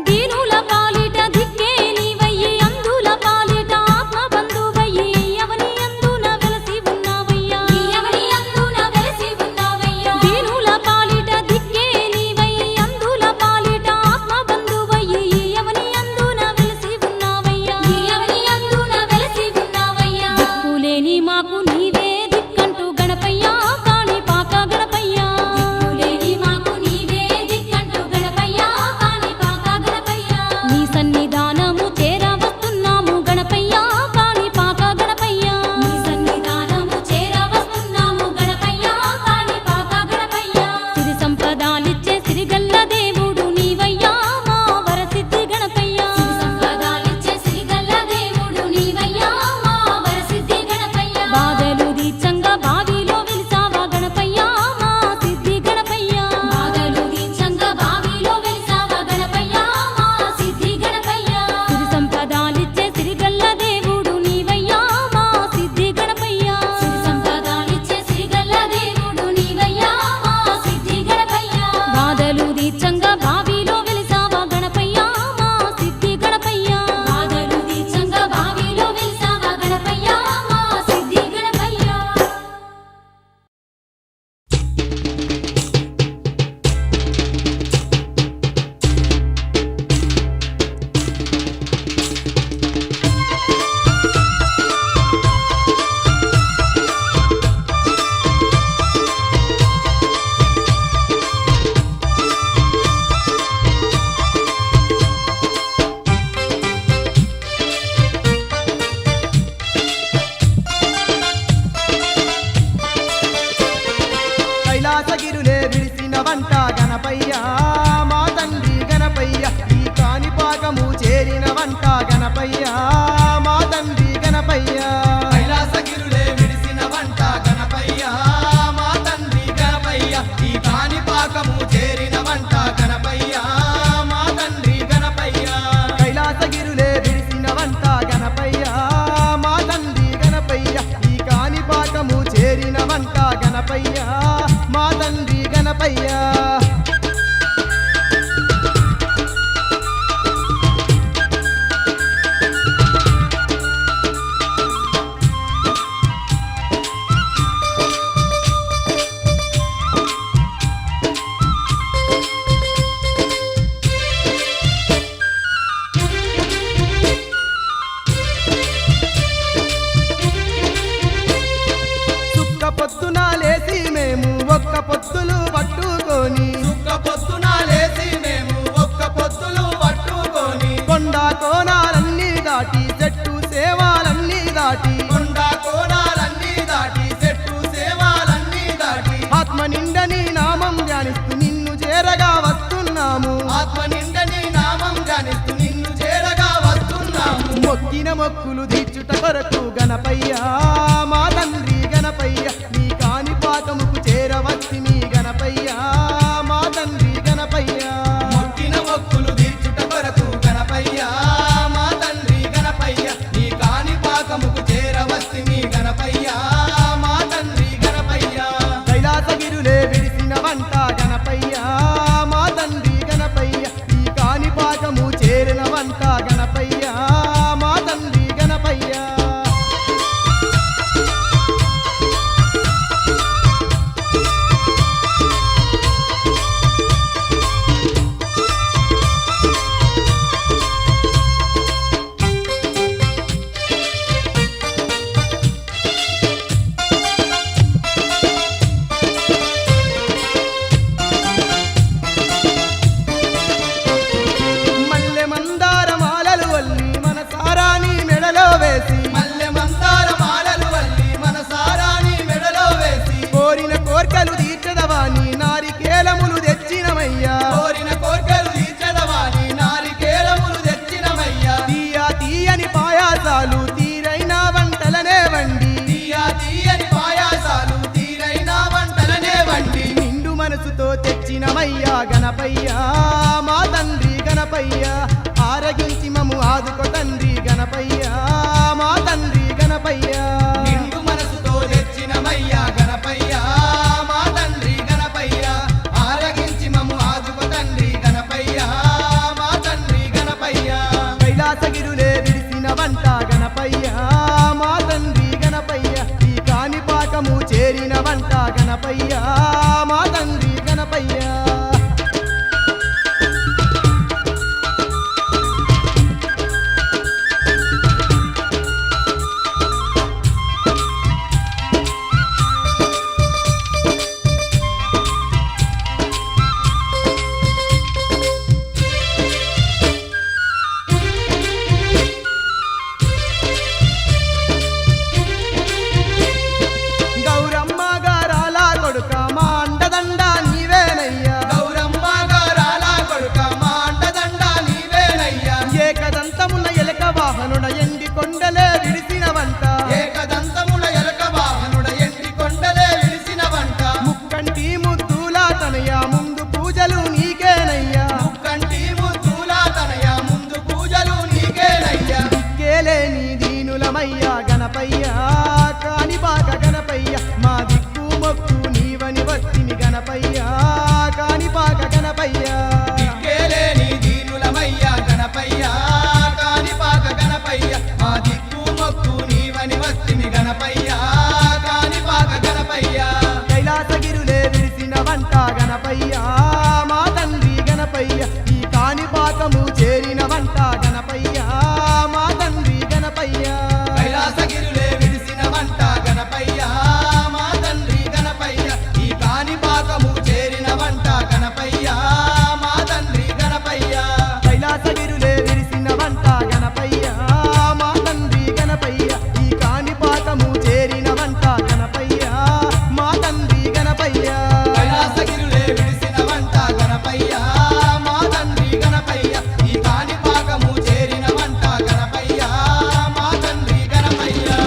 దీనుల పాలిట దిక్కే నీవయ్యి అందుల పాలిట ఆత్మ బంధువయ్యి ఎవని అందున వెలసి ఉన్నావయ్యా ఎవని అందున వెలసి ఉన్నావయ్యా దీనుల పాలిట దిక్కే నీవయ్యి అందుల పాలిట ఆత్మ బంధువయ్యి ఎవని అందున వెలసి ఉన్నావయ్యా ఎవని అందున వెలసి ఉన్నావయ్యా దిక్కులేని మాకు నీవే దిక్కంటూ గణపయ్య కాణిపాక గణపయ్య దిక్కులేని మాకు నీవే దిక్కంటూ గణపయ్య కాణిపాక గణపయ్య నీ సన్నిధానము చేరవస్తున్నాము గణపయ్య కాణిపాక గణపయ్య నీ సన్నిధానము చేరవస్తున్నాము గణపయ్య కాణిపాక గణపయ్య సిరి సంపదాలిచ్చే సిరిగల్ల దేవుడు నీవయ్యా మా వరసిద్ధి గణపయ్య సిరి సంపదాలిచ్చే సిరిగల్ల దేవుడు నీవయ్యా మా వరసిద్ధి గణపయ్య బాధలు దీచంగా బావిలో వెలిసావా గణపయ్య మా సిద్ధి గణపయ్య బాధలు దీచంగా బావిలో వెలిసావా గణపయ్య మా సిద్ధి గణపయ్య సిరి సంపదాలిచ్చే సిరిగల్ల దేవుడు నీవయ్యా మా సిద్ధి గణపయ్య సిరి సంపదాలిచ్చే సిరిగల్ల దేవుడు నీవయ్యా మా సిద్ధి గణపయ్య బాధలు దీచంగా బావిలో వెలిసావా గణపయ్య మా సిద్ధి గణపయ్య బాధలు దీచంగా బావిలో వెలిసావా గణపయ్య మా సిద్ధి గణపయ్య కైలాసగిరులే విడిసిన వంట గణపయ్య మా తండ్రి గణపయ్య ఈ కాణిపాకము చేరిన వంట గణపయ్య మా తండ్రి గణపయ్య కైలాసగిరులే విడిసిన వంట గణపయ్య మా తండ్రి గణపయ్య ఈ కాణిపాకము చేరిన వంట గణపయ్య మా తండ్రి గణపయ్య కైలాసగిరులే విడిసిన వంట గణపయ్య మా తండ్రి గణపయ్య ఈ కాణిపాకము చేరిన వంట గణపయ్య మా తండ్రి గణపయ్య సుక్క పొద్దున లేసి మేము ఒక్క పొత్తులు పట్టుకొని సుక్క పొద్దున లేసి మేము ఒక్క పొద్దులు పట్టుకొని కొండ కోనాలన్నీ దాటి చెట్టు సేవాలన్నీ దాటి కొండ కోణాలన్నీ దాటి చెట్టు సేవాలన్నీ దాటి ఆత్మ నిండని నామం ధ్యానిస్తూ నిన్ను చేరగా వస్తున్నాము ఆత్మ నిండని నామం ధ్యానిస్తూ నిన్ను చేరగా వస్తున్నాము మొక్కిన మొక్కులు తీర్చుట కొరకు గణపయ్య మా తండ్రి గణపయ్య నీ కాణిపాకముకు చేరవచ్చి మీ గణపయ్య మా తండ్రి గణపయ్య మొక్కిన మొక్కులు తీర్చుట కొరకు గణపయ్య మా తండ్రి గణపయ్య నీ కాణిపాకముకు చేరవస్తి మీ గణపయ్య మా తండ్రి గణపయ్య కైలాసగిరులే విడిసిన వంట గణపయ్య మా తండ్రి గణపయ్య ఈ కాణిపాకము చేరిన వంట గణపయ్య మా తండ్రి గణపయ్య గణపయ్య మా తండ్రి గణపయ్య గౌరమ్మ గారాల కొడుక మా అండదండ నీవేనయ్యా గౌరమ్మ గారాల కొడుక మా అండదండ నీవేనయ్యా ఏకదంతమున్న ఎలక వాహనుడ ఎండి కొండలే విడిసిన వంట ఏకదంతముల ఎలక వాహనుడ ఎండి కొండలే విలిసిన వంట ముక్కంటి ముద్దుల తనయ ముందు పూజలు నీకేనయ్యా ముక్కంటి ముద్దుల తనయ ముందు పూజలు నీకేనయ్యా దిక్కేలేని దీనులమయ్యా గణపయ్య కాని బాగ గణపయ్య మా దిక్కు మొక్కు నీవని వత్తిని గణపయ్య కాని బాగ గణపయ్య దిక్కేలేని దీనులమయ్యా గణపయ్యా కాణిపాక గణపయ్య మా దిక్కు మొక్కు నీవని వస్తిని గణపయ్యా కాణిపాక గణపయ్యా కైలాసగిరులే విరిసిన వంట గణపయ్య మా తండ్రి గణపయ్య ఈ కాణిపాకము చేరిన వంట గణపయ్య మా తండ్రి గణపయ్య కైలాసగిరులే విడిసిన వంట గణపయ్యా మా తండ్రి గణపయ్య ఈ కాణిపాకము చేరిన వంట గణపయ్యా మా తండ్రి గణపయ్యా కైలాసగిరులే విరిసిన వంట గణపయ్య మా తండ్రి గణపయ్య ఈ కాణిపాకము చేరిన వంట గణపయ్య మా తండ్రి గణపయ్య కైలాసగిరులే విడిసిన వంట గణపయ్యా మా తండ్రి గణపయ్య ఈ కాణిపాకము చేరిన వంట గణపయ్యా మా తండ్రి గణపయ్యా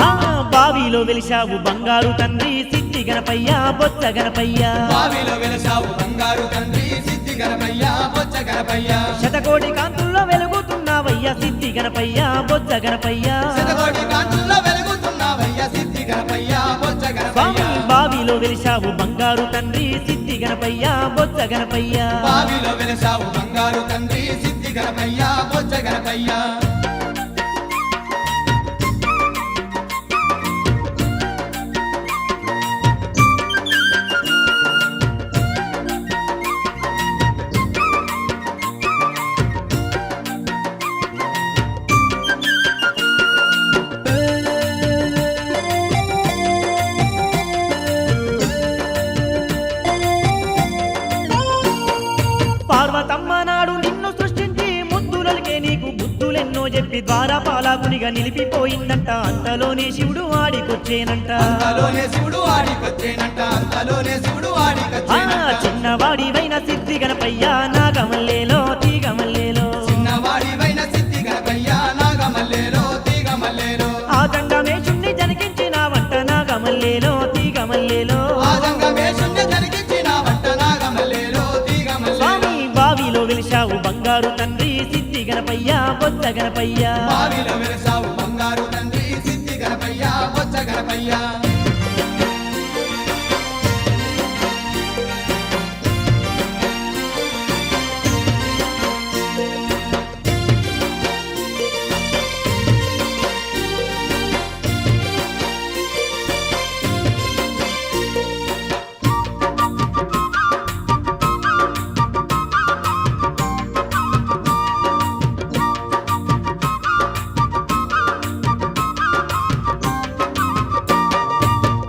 ఆ, బావిలో వెలిశావు బంగారు తండ్రి సిద్ధి గణపయ్య బొచ్చ గణపయ్య బావిలో వెలసావు బంగారు తండ్రి సిద్ధి గణపయ్యా బొచ్చ గణపయ్యా శతకోటి కాంతుల్లో వెలుగుతున్నావయ్య సిద్ధి గణపయ్య బొచ్చ గణపయ్య శతకోటి కాంతుల్లో వెలుగుతున్నావయ్యా సిద్ధి గణపయ్యా బొచ్చ స్వామి గణపయ్యా బావిలో వెలిశావు బంగారు తండ్రి సిద్ధి గణపయ్య బొచ్చ గణపయ్య బావిలో వెలసావు బంగారు తండ్రి సిద్ధి గణపయ్యా బొచ్చ గణపయ్యా పార్వతమ్మ నాడు నిన్ను సృష్టించి ముద్దులకే నీకు బుద్ధులెన్నో చెప్పి ద్వారపాలకునిగా నిలిపిపోయిందంట అంతలోనే శివుడు ఆడికొచ్చేనంట అంతలోనే శివుడు ఆడికొచ్చేనంట అంతలోనే శివుడు ఆ ఆడికొచ్చేనంట చిన్నవాడివైన సిద్ధి గణపయ్య నాగమల్లేలో తీగమల్లేలో చిన్నవాడివైన సిద్ధి గణపయ్యా నాగమల్లేలో తీగమల్లేలో ఆ గంగమేశుణ్ణి జనకించినావంట నాగమల్లేలో తీగమల్లేలో ఆదంగమేషుణ్ణి జరిగించిన వంట నాగమల్లేలో తీగమల్లేలో స్వామి బావిలో వెలిశావు బంగారు తండ్రి సిద్ధి గణపయ్య బొచ్చ గణపయ్య బావిలో వెలసావు బంగారు తండ్రి సిద్ధి గణపయ్యా బొచ్చ గణపయ్యా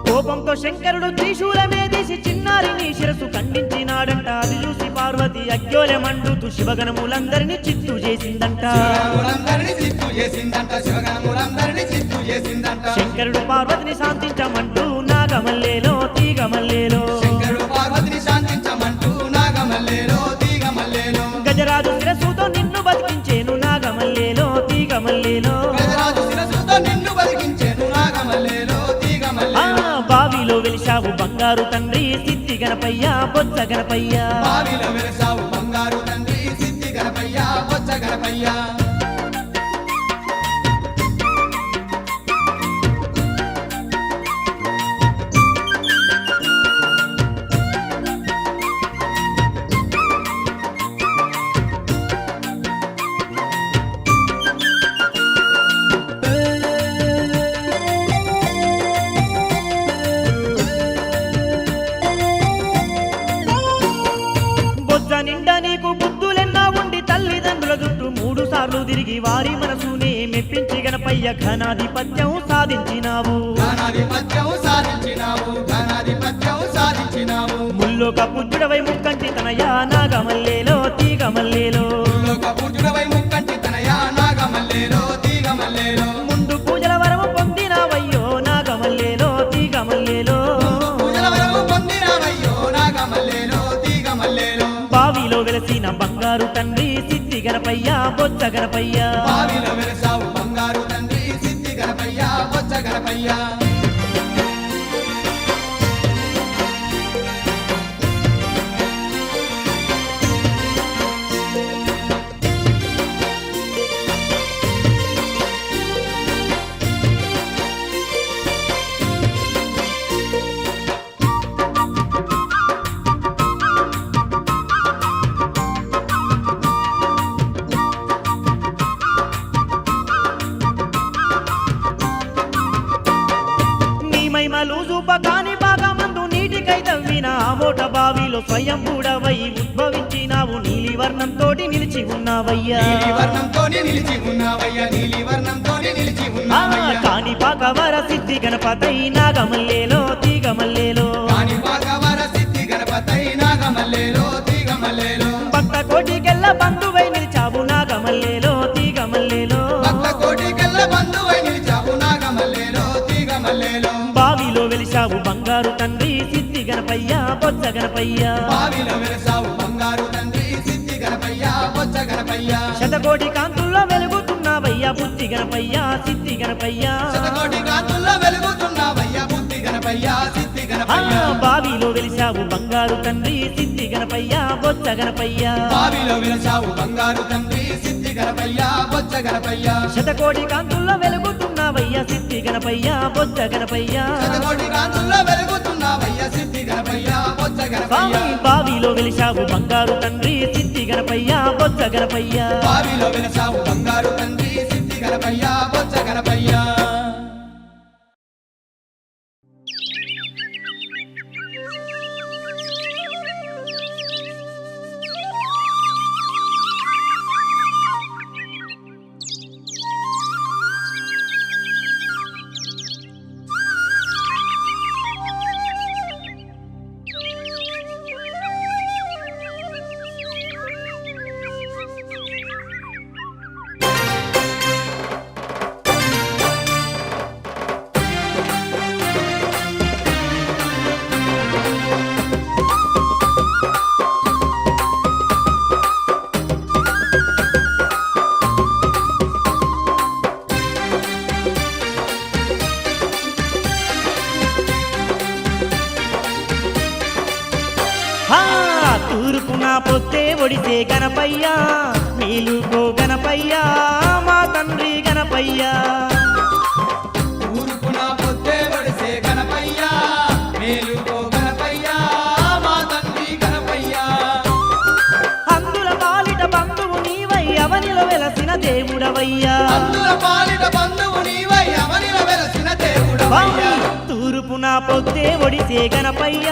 కోపంతో శంకరుడు త్రిశూలమే తీసి చిన్నారిని శిరసు ఖండించినాడంట అది చూసి పార్వతి అగ్యోలె మండుతూ శివగణములందరినీ చిత్తు చేసిందంట శివగణములందరినీ చిత్తు చేసిందంట శివగణములందరినీ చిత్తు చేసిందంట శంకరుడు పార్వతిని శాంతించమంటూ నాగమల్లేలో తీగమల్లేలో శంకరుడు పార్వతిని శాంతించమంటూ నాగమల్లేలో తీగమల్లేలో గజరాజు శిరసుతో నిన్ను బతికించేను నాగమల్లేలో తీగమల్లేలో గజరాజు శిరసుతో నిన్ను బతికించేను నాగమల్లేలో తీగమల్లేలో గణపయ్య బొజ్జ గణపయ్య బావిలో వెలసావు బంగారు తండ్రి సిద్ధి గణపయ్య బొజ్జ గణపయ్య బొజ్జ నిండా నీకు బుద్ధులెన్నా ఉండి తల్లిదండ్రుల చుట్టూ 3 సార్లు తిరిగి వారి మనసునే మెప్పించి గణపయ్య ఘనాధిపత్యం సాధించినావు ఘనాధిపత్యం సాధించినావు ఘనాధిపత్యం సాధించినావు ముల్లోక పుత్రుడవై ముక్కంటి తనయా నాగమల్లేలో తీగమల్లేలో లోక పూజుడవై ముక్కంటి తనయా నాగమల్లేలో తీగమల్లేలో ముందు పూజల వరము పొందినావయ్యో నాగమల్లేలో తీగమల్లేలో పూజల వరము పొందినావయ్యో నాగమల్లేలో తీగమల్లేలో బావిలో వెలసిన బంగారు తండ్రి సిద్ధి గణపయ్య బొజ్జ గణపయ్య బావిలో వెలసావు బంగారు తండ్రి సిద్ధి గణపయ్య బొజ్జ గణపయ్య నీ మహిమలు చూపకాని బాగా మందు నీటికై తవ్విన ఆ మోట బావిలో స్వయం కూడవై ఉద్భవించినావు నీలి వర్ణంతోటి నిలిచి ఉన్నావయ్యా నీలి వర్ణంతోనే నిలిచి ఉన్నావయ్యా నీలి వర్ణంతోనే నిలిచి ఆ, ఉన్నావయ్యా కాని పాకవర సిద్ధి గణపతై నాగమల్లేలో తీగమల్లేలో కాని పాకవర సిద్ధి గణపతై నాగమల్లేలో తీగమల్లేలో భక్త కోటికెల్ల బంధువై నిలిచావు నాగమల్లేలో తీగమల్లేలో భక్త కోటికెల్ల బంధువై నిలిచావు నాగమల్లేలో తీగమల్లేలో బావిలో వెలిశావు బంగారు తండ్రి సిద్ధి గణపయ్య బొజ్జ గణపయ్య బావిలో వెలసావు బంగారు తండ్రి సిద్ధి గణపయ్య బొజ్జ గణపయ్య శతకోటి కాంతుల్లో వెలుగుతున్నావయ్యా బుద్ధి గణపయ్య సిద్ధి గణపయ్య శతకోటి కాంతుల్లో వెలుగుతున్నావయ్యా బుద్ధి గణపయ్య సిద్ధి ఆ, గణపయ్య బావిలో వెలిశావు బంగారు తండ్రి సిద్ధి గణపయ్య బొజ్జ గణపయ్య బావిలో వెలసావు బంగారు తండ్రి సిద్ధి గణపయ్య బొజ్జ గణపయ్య శతకోటి కాంతుల్లో వెలుగుతున్నావయ్యా సిద్ధి గణపయ్య బొజ్జ గణపయ్య శతకోటి కాంతుల్లో వెలుగుతున్నావయ్యా సిద్ధి గణపయ్య బొజ్జ గణపయ్య స్వామి బావిలో వెలిశావు బంగారు తండ్రి సిద్ధి గణపయ్య బొజ్జ గణపయ్య బావిలో వెలసావు బంగారు తండ్రి సిద్ధి గణపయ్య బొజ్జ గణపయ్య హా, తూర్పున పొత్తే ఒడిసే గణపయ్య మేలుకో గణపయ్య మా తండ్రి గణపయ్య ఊరుకున పొద్దే వడిసే గణపయ్య మేలుకో గణపయ్య మా తండ్రి గణపయ్య అందుల పాలిట బంధువు నీవై అవనిలో వెలసిన దేవుడవయ్యా అందుల పాలిట బంధువు నీవై అవనిల వెలసిన దేవుడవయ్యా తూర్పున పొత్తే ఒడిసే గణపయ్య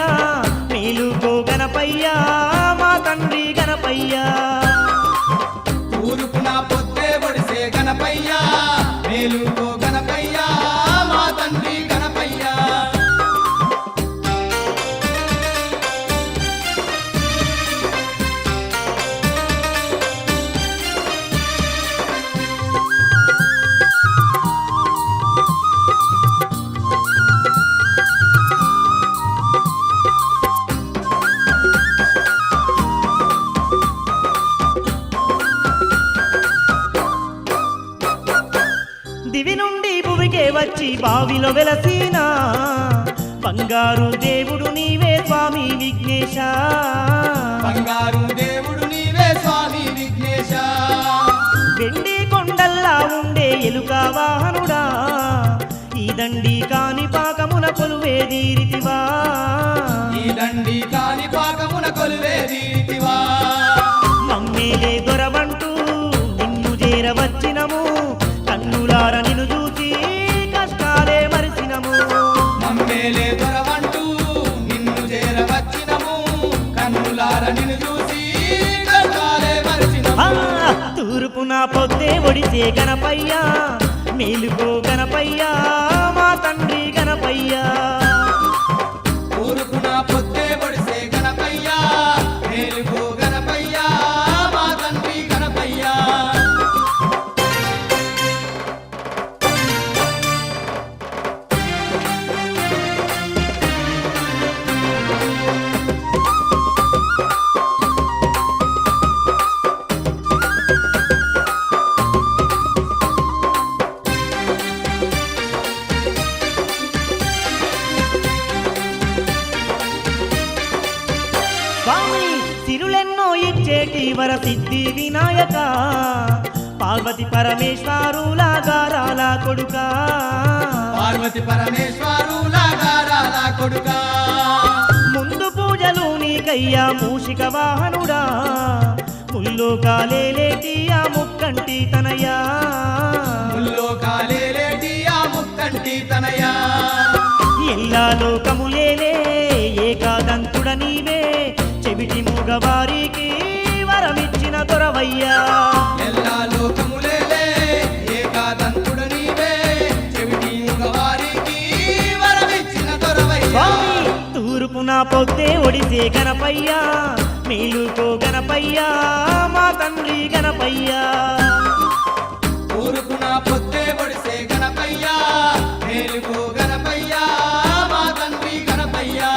మేలుకో గణపయ్య మా తండ్రి గణపయ్య ఊరుకున పొద్దే వడిసే గణపయ్య మేలుకో గణపయ్య మా తండ్రి గణపయ్య దివి నుండి భువికే వచ్చి బావిలో వెలసిన బంగారు దేవుడు నీవే స్వామి విఘ్నేశ బంగారు దేవుడు నీవే స్వామి విఘ్నేశ వెండి కొండల్లా ఉండే ఎలుక వాహనుడా ఈ దండి కాని పాకమున కొలువేదీరితివా ఈ దండి కాని పాకమున కొలువేదీరితివా మమ్మేలే దొరవంటూ నిన్ను చేరవచ్చినము కన్నులార నిన్ను చూసి కష్టాలే మరిసినము మమ్మేలే దొరవంటూ నిన్ను చేరవచ్చినము కన్నులార నిన్ను చూసి కష్టాలే మరిచినము తూర్పున పొద్దే ఒడిసే గణపయ్యా మేలుకో గణపయ్యా మా తండ్రి గణపయ్యా ఊరుకున పొద్దే పొడిసే గణపయ్యా మేలుకో గణపయ్యా మా తండ్రి గణపయ్యా స్వామి సిరులెన్నో ఇచ్చేటి వరసిద్ధి వినాయక పార్వతి పరమేశ్వరుల గారాల కొడుక పార్వతి పరమేశ్వరుల గారాల కొడుకా ముందు పూజలు నీకయ్యా మూషిక వాహనుడా ముల్లోకాలేటి ఆ ముక్కంటి తనయా ముల్లోకాలేటి ఆ ముక్కంటి తనయా ఎల్లా లోకములేలే ఏకాదంతుడ నీవే చెవిటి మూగవారికి వరమిచ్చిన దొరవయ్యా ఎల్లా లోకములేలే ఏకాదంతుడు నీవే చెవిటి మగవారికి వరమిచ్చిన దొరవయ్యా స్వామి తూర్పున పొద్దే ఒడిసే గణపయ్యా మేలుకో గణపయ్యా మా తండ్రి గణపయ్యా ఊరుకున పొద్దే పొడిసే గణపయ్యా మేలుకో గణపయ్యా మా తండ్రి గణపయ్యా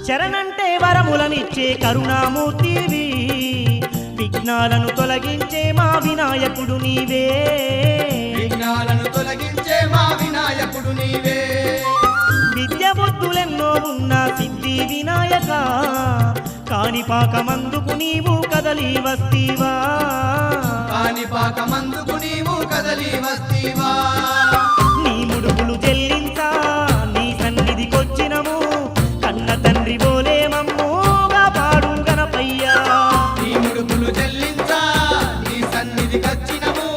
శరణంటే వరములనిచ్చే కరుణామూర్తివి విఘ్నాలను తొలగించే మా వినాయకుడు నీవే విఘ్నాలను తొలగించే మా వినాయకుడు నీవే విద్య బుద్ధులెన్నో ఉన్న సిద్ధి వినాయక కాణిపాకమందుకు నీవు కదలి వస్తీవా కాణిపాకమందుకు నీవు కదలి వస్తీవా నీ ముడుపులు చెల్లించా నీ సన్నిధికొచ్చినము కన్న తండ్రి బోలే మమ్మోగా పాడు గణపయ్యా నీ ముడుపులు చెల్లించా నీ సన్నిధికొచ్చినము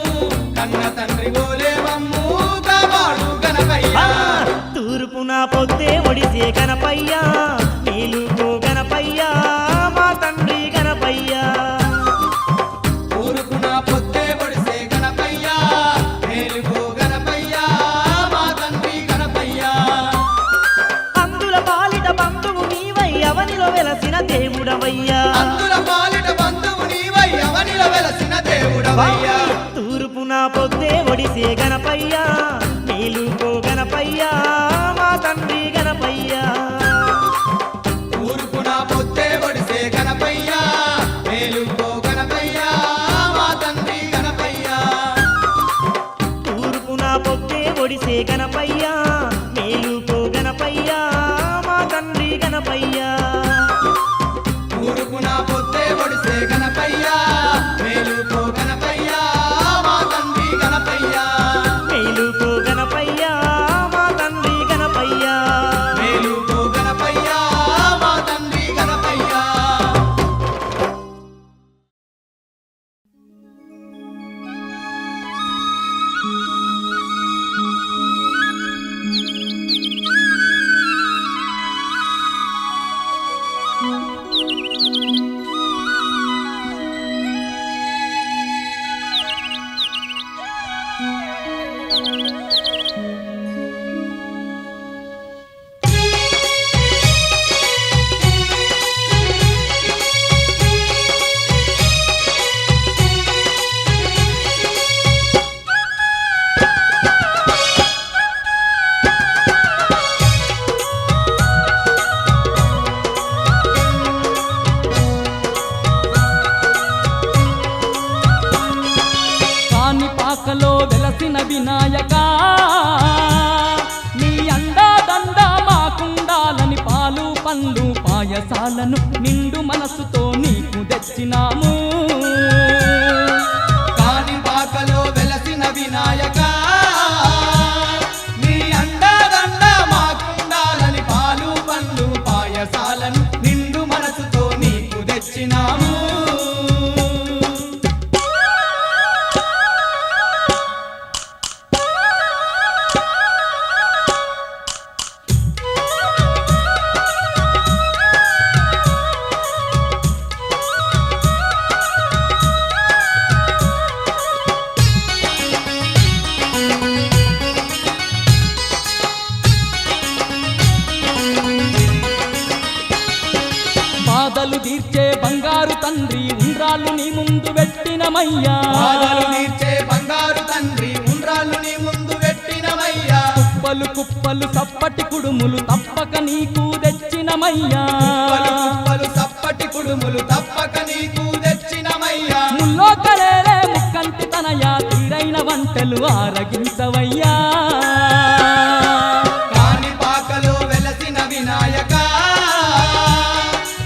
కన్న తండ్రి గోలే మమ్ము కాపాడు గణపయ్యా తూర్పున పొద్దే ఒడిసే గణపయ్యా మేలుకో గణపయ్యా మా తండ్రి గణపయ్యా ఊరుకున పొద్దే పొడిసే గణపయ్యా మేలుకో గణపయ్యా మా తండ్రి గణపయ్యా అందుల పాలిట బంధువు నీవై అవనిలో వెలసిన దేవుడవయ్యా అందుల పాలిట బంధువు నీవై అవనిలో వెలసిన దేవుడవయ్యా తూర్పున పొద్దే ఒడిసే గణపయ్యా మేలుకో గణపయ్యా మా తండ్రి గణపయ్యా ఊరుకున పొద్దే పొడిసే గణపయ్యా మేలుకో గణపయ్యా మా తండ్రి గణపయ్యా తూర్పున పొద్దే ఒడిసే గణపయ్యా మేలుకో గణపయ్యా మా తండ్రి గణపయ్యా ఊరుకున పొద్దే పొడిసే గణపయ్యా మేలుకో గణపయ్యా మా తండ్రి గణపయ్యా మేలుకో గణపయ్యా మా తండ్రి గణపయ్యా మేలుకో గణపయ్యా మా తండ్రి గణపయ్యా వినాయక నీ అండాదండ మాకుండాలని పాలు పండ్లు పాయసాలను నిండు మనసుతో నీకు తెచ్చినాము కాణిపాకలో వెలసిన వినాయక నీ అండదండ మాకుండాలని పాలు పండ్లు పాయసాలను నిండు మనసుతో నీకు తెచ్చినాము బాధలు తీర్చే బంగారు తండ్రి ఉండ్రాళ్ళు నీ ముందు పెట్టినమయ్యా బాధలు తీర్చే బంగారు తండ్రి ఉండ్రాళ్ళు నీ ముందు పెట్టినమయ్యా కుప్పలు కుప్పలు సప్పటి కుడుములు తప్పక నీకు తెచ్చినమయ్యా కుప్పలు కుప్పలు సప్పటి కుడుములు తప్పక నీకు తెచ్చినమయ్యా ముల్లో కలేలే ముక్కంటి తనయా తీరైన వంటలు ఆరగించవయ్యా కాణిపాకలో వెలసిన వినాయక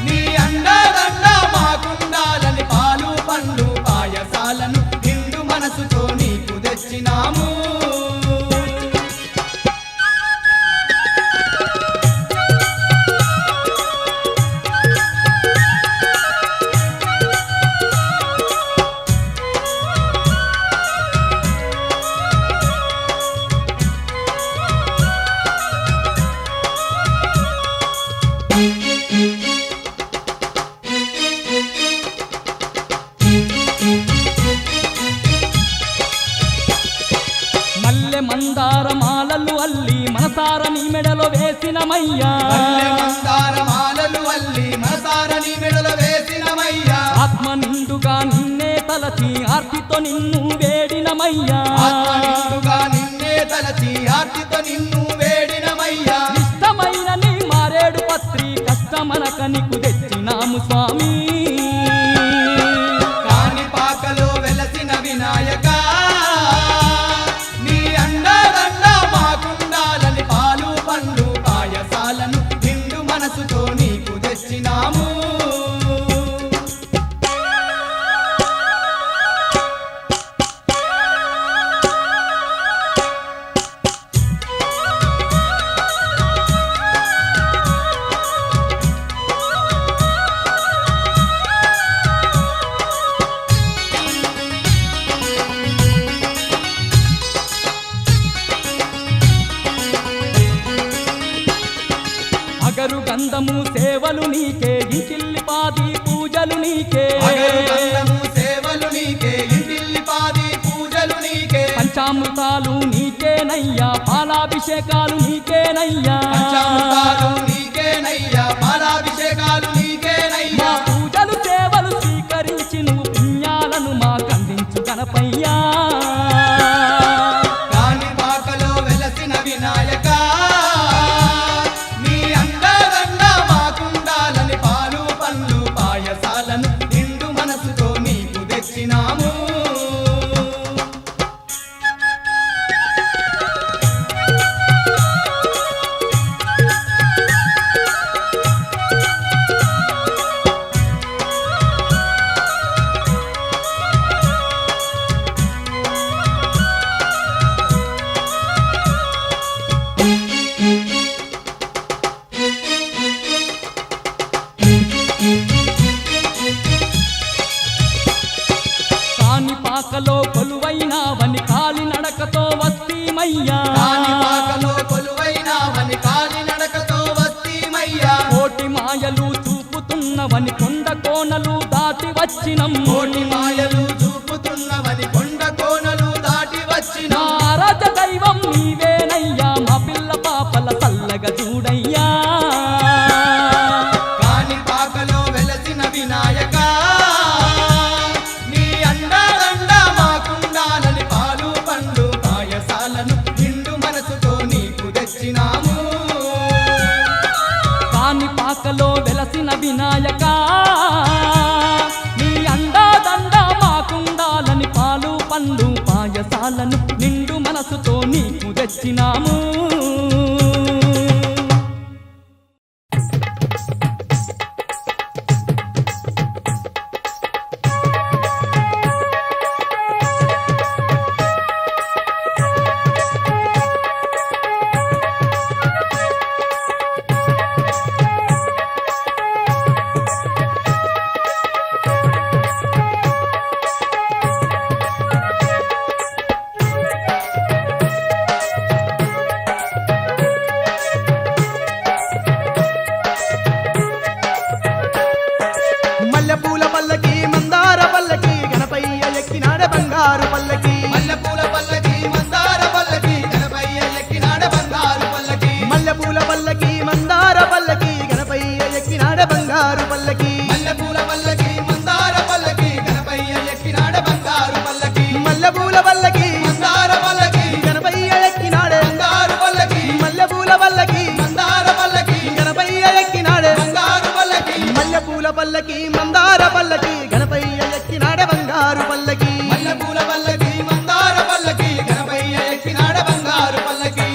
నీ అండదండ మాకుండాలని పాలు పండ్లు పాయసాలను నిండు మనసుతో నీకు తెచ్చినాము మల్లె మందార మాలలు అల్లి మనసార నీ మెడలో వేసినమయ్యా మల్లె మందార మాలలు అల్లి మనసారని మెడలో వేసినమయ్యా ఆత్మ నిండుగా నిన్నే తలచి ఆర్తితో నిన్ను వేడినమయ్యా ఆత్మ నిండుగా నిన్నే తలచి ఆర్తితో నిన్ను వేడినమయ్యా ఇష్టమైన నీ మారేడు పత్రి కష్టమనక నీకు తెచ్చినాము స్వామి కాణిపాకలో వెలసిన వినాయక నీ అండదండ మాకుండాలని పాలు పండ్లు పాయసాలను నిండు మనసుతో నీకు తెచ్చినాము అగరు గంధము సేవలు నీకే ఇంటిల్లిపాది పూజలు నీకే అగరు గంధము సేవలు నీకే ఇంటిల్లిపాది పూజలు నీకే పంచామృతాలు నీకేనయ్యా పాలాభిషేకాలు నీకేనయ్యా పంచామృతాలు నీకేనయ్యా పాలాభిషేకాలు మా నీకేనయ్యా పూజలు సేవలు స్వీకరించి నువ్వు పుణ్యాలను మాకందించు గణపయ్యా కాణిపాకలో వెలసిన వినాయక నీ అండదండ మాకుండాలని పాలు పండ్లు పాయసాలను నిండు మనసుతో నీకు తెచ్చినాము కాణిపాకలో కొలువైనావని కాలి నడకతో వస్తీమయ్యా కాణిపాకలో కొలువైనావని కాలినడకతో వస్తీమయ్యా కోటి మాయలు చూపుతున్నవని కొండ కోనలు దాటి వచ్చినం కోటి మాయలు చూపుతున్నవని కొండ కోనలు దాటి వచ్చిన నారజ దైవం నీవేనయ్యా మా పిల్ల పాపల చల్లగా చూడయ్యా కాణిపాకలో వెలసిన వినాయక నీ అండదండ మాకుండాలని పాలు పండ్లు పాయసాలను నిండు మనసుతో నీకు తెచ్చినాము కాణిపాకలో వెలసిన వినాయక నీ అండాదండ మాకుండాలని పాలు పండ్లు పాయసాలను నిండు మనసు తెచ్చినాము మల్లెపూల పల్లకి మందార పల్లకి గణపయ్య ఎక్కినాడ బంగారు పల్లకి మల్లెపూల పల్లకి మందార పల్లకి గణపయ్య ఎక్కినాడ బంగారు పల్లకి మల్లెపూల పల్లకి మందార పల్లకి గణపయ్య ఎక్కినాడ బంగారు పల్లకి మల్లెపూల పల్లకి మందార పల్లకి గణపయ్య ఎక్కినాడ బంగారు పల్లకి మల్లెపూల పల్లకి మందార పల్లకి గణపయ్య ఎక్కినాడ బంగారు పల్లకి మల్లెపూల పల్లకి మందార పల్లకి గణపయ్య ఎక్కినాడ బంగారు పల్లకి మల్లెపూల పల్లకి మందార పల్లకి గణపయ్య ఎక్కినాడ బంగారు పల్లకి మల్లెపూల పల్లకి మందార పల్లకి గణపయ్య ఎక్కినాడ బంగారు పల్లకి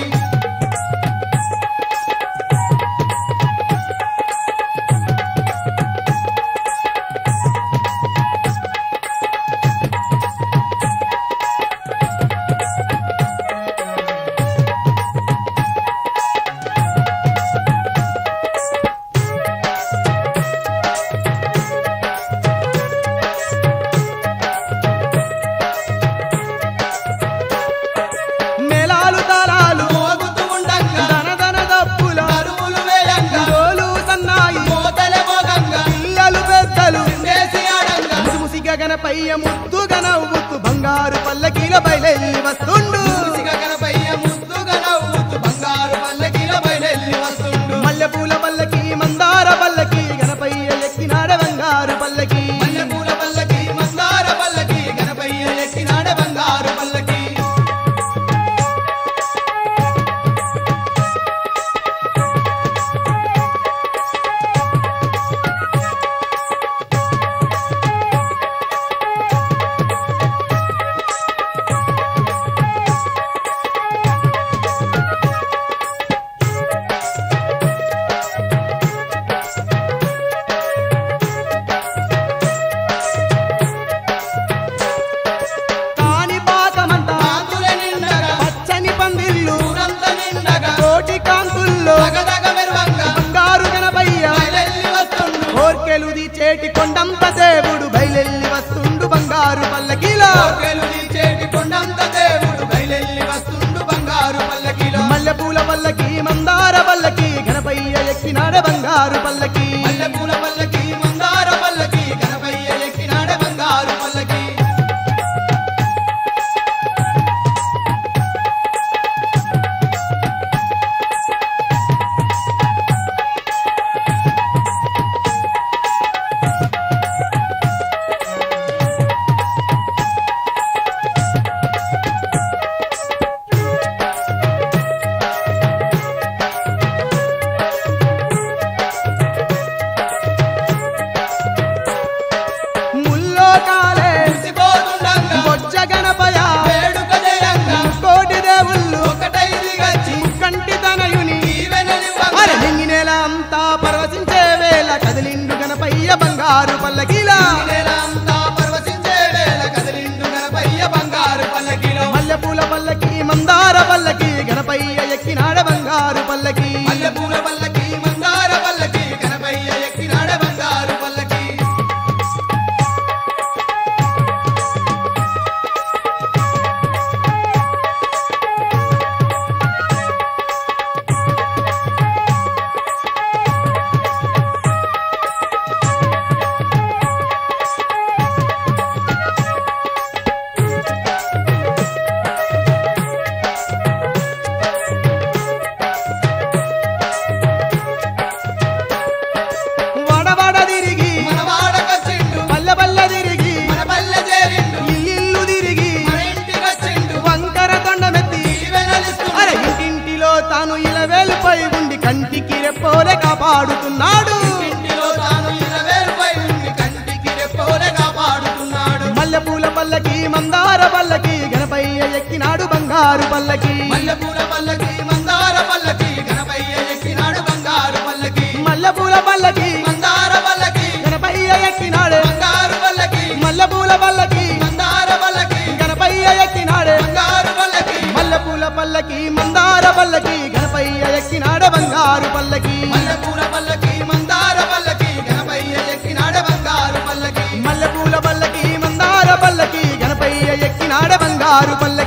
మేళాలు తాళాలు మోగుతూ ఉండంగా ధనధన దప్పుల అరువులు వేయంగా డోలు సన్నాయి మోతలే మోగంగా పిల్లలు పెద్దలు చిందేసి ఆడంగా ముసిముసిగా గణపయ్య ముద్దుగా నవ్వుతూ బంగారు పల్లకీల బయలెల్లి వస్తుండు ముసిగా గణపయ్య ముద్దుగా నవ్వుతూ బంగారు పల్లకిల బయలెల్లి వస్తుండు మల్లెపూల పల్లకి మందార పల్లకి గణపయ్య ఎక్కినాడ బంగారు పల్లకి మల్లెపూల పల్లకి మందార పల్లకి గణపయ్య ఎక్కినాడ బంగారు పల్లకి కాణిపాకమంతా కాంతుల నిండగా పచ్చని పందిళ్ళు ఊరంత నిండగా కోటి కాంతుల్లో దగదగ మెరువంగా బంగారు గణపయ్య బయలెల్లి వస్తుండు కోర్కెలు చేటి కొండంత దేవుడు బయలెల్లి వస్తుండు బంగారు పల్లకీలో కోర్కెలు తీర్చేటి కొండంత దేవుడు బయలెల్లి వస్తుండు బంగారు పల్లకిలో మల్లెపూల పల్లకి మందార పల్లకి గణపయ్య ఎక్కినాడ బంగారు పల్లకి మల్లెపూల పల్లకి మందార పల్లకి గణపయ్య ఎక్కినాడ బంగారు పల్లకి ముల్లోకాలే మురిసిపోతుండంగా బొజ్జ గణపయ వేడుక జయంగా కోటి దేవుళ్ళు ఒకటై దిగచ్చి కంటి తనయుని దీవెనలివ్వంగా అరే నింగినేల అంతా పరవశించే వేళ కదిలిండు గణపయ్య బంగారు పల్లకీలా నేలంతా పరవశించే వేళ కదిలిండు గణపయ్య బంగారు పల్లకిలో మల్లెపూల పల్లకి మందార పల్లకి గణపయ్య ఎక్కినాడ బంగారు పల్లకి మల్లెపూల పల్లకి మందార పల్లకి గణపయ్య ఎక్కినాడ బంగారు పల్లకి వడవడ తిరిగి మన వాడకొచ్చిండు పల్లె పల్లె తిరిగి మన పల్లె చేరిండు ఇల్లు తిరిగి మన ఇంటికొచ్చిండు వంకర కొండమెత్తి దీవెనలిస్తుండు అరే ఇంటింటిలో తాను ఇలవేలుపై ఉండి కంటికి రెప్పోలే కాపాడుతున్నాడు ఇంటిలో తాను 20,000 ఉండి కంటికి రెప్పోలే కాపాడుతున్నాడు మల్లెపూల పల్లకి మందార పల్లకి గణపయ్య ఎక్కినాడు బంగారు బంగారు పల్లకి మల్లెపూల పల్లకి మందార పల్లకి గణపయ్య ఎక్కినాడు బంగారు పల్లకి మల్లెపూల పల్లకి మందార పల్లకి గణపయ్య ఎక్కినాడు బంగారు పల్లకి మల్లెపూల పల్లకి మందార పల్లకి గణపయ్య ఎక్కినాడు బంగారు పల్లకి మల్లెపూల పల్లకి మందార పల్లకి గణపయ్య ఎక్కినాడు బంగారు పల్లకి మల్లెపూల పల్లకి మందార పల్లకి గణపయ్య ఎక్కినాడు బంగారు పల్లకి మల్లెపూల పల్లకి మందార పల్లకి గణపయ్య ఎక్కినాడు బంగారు పల్లకి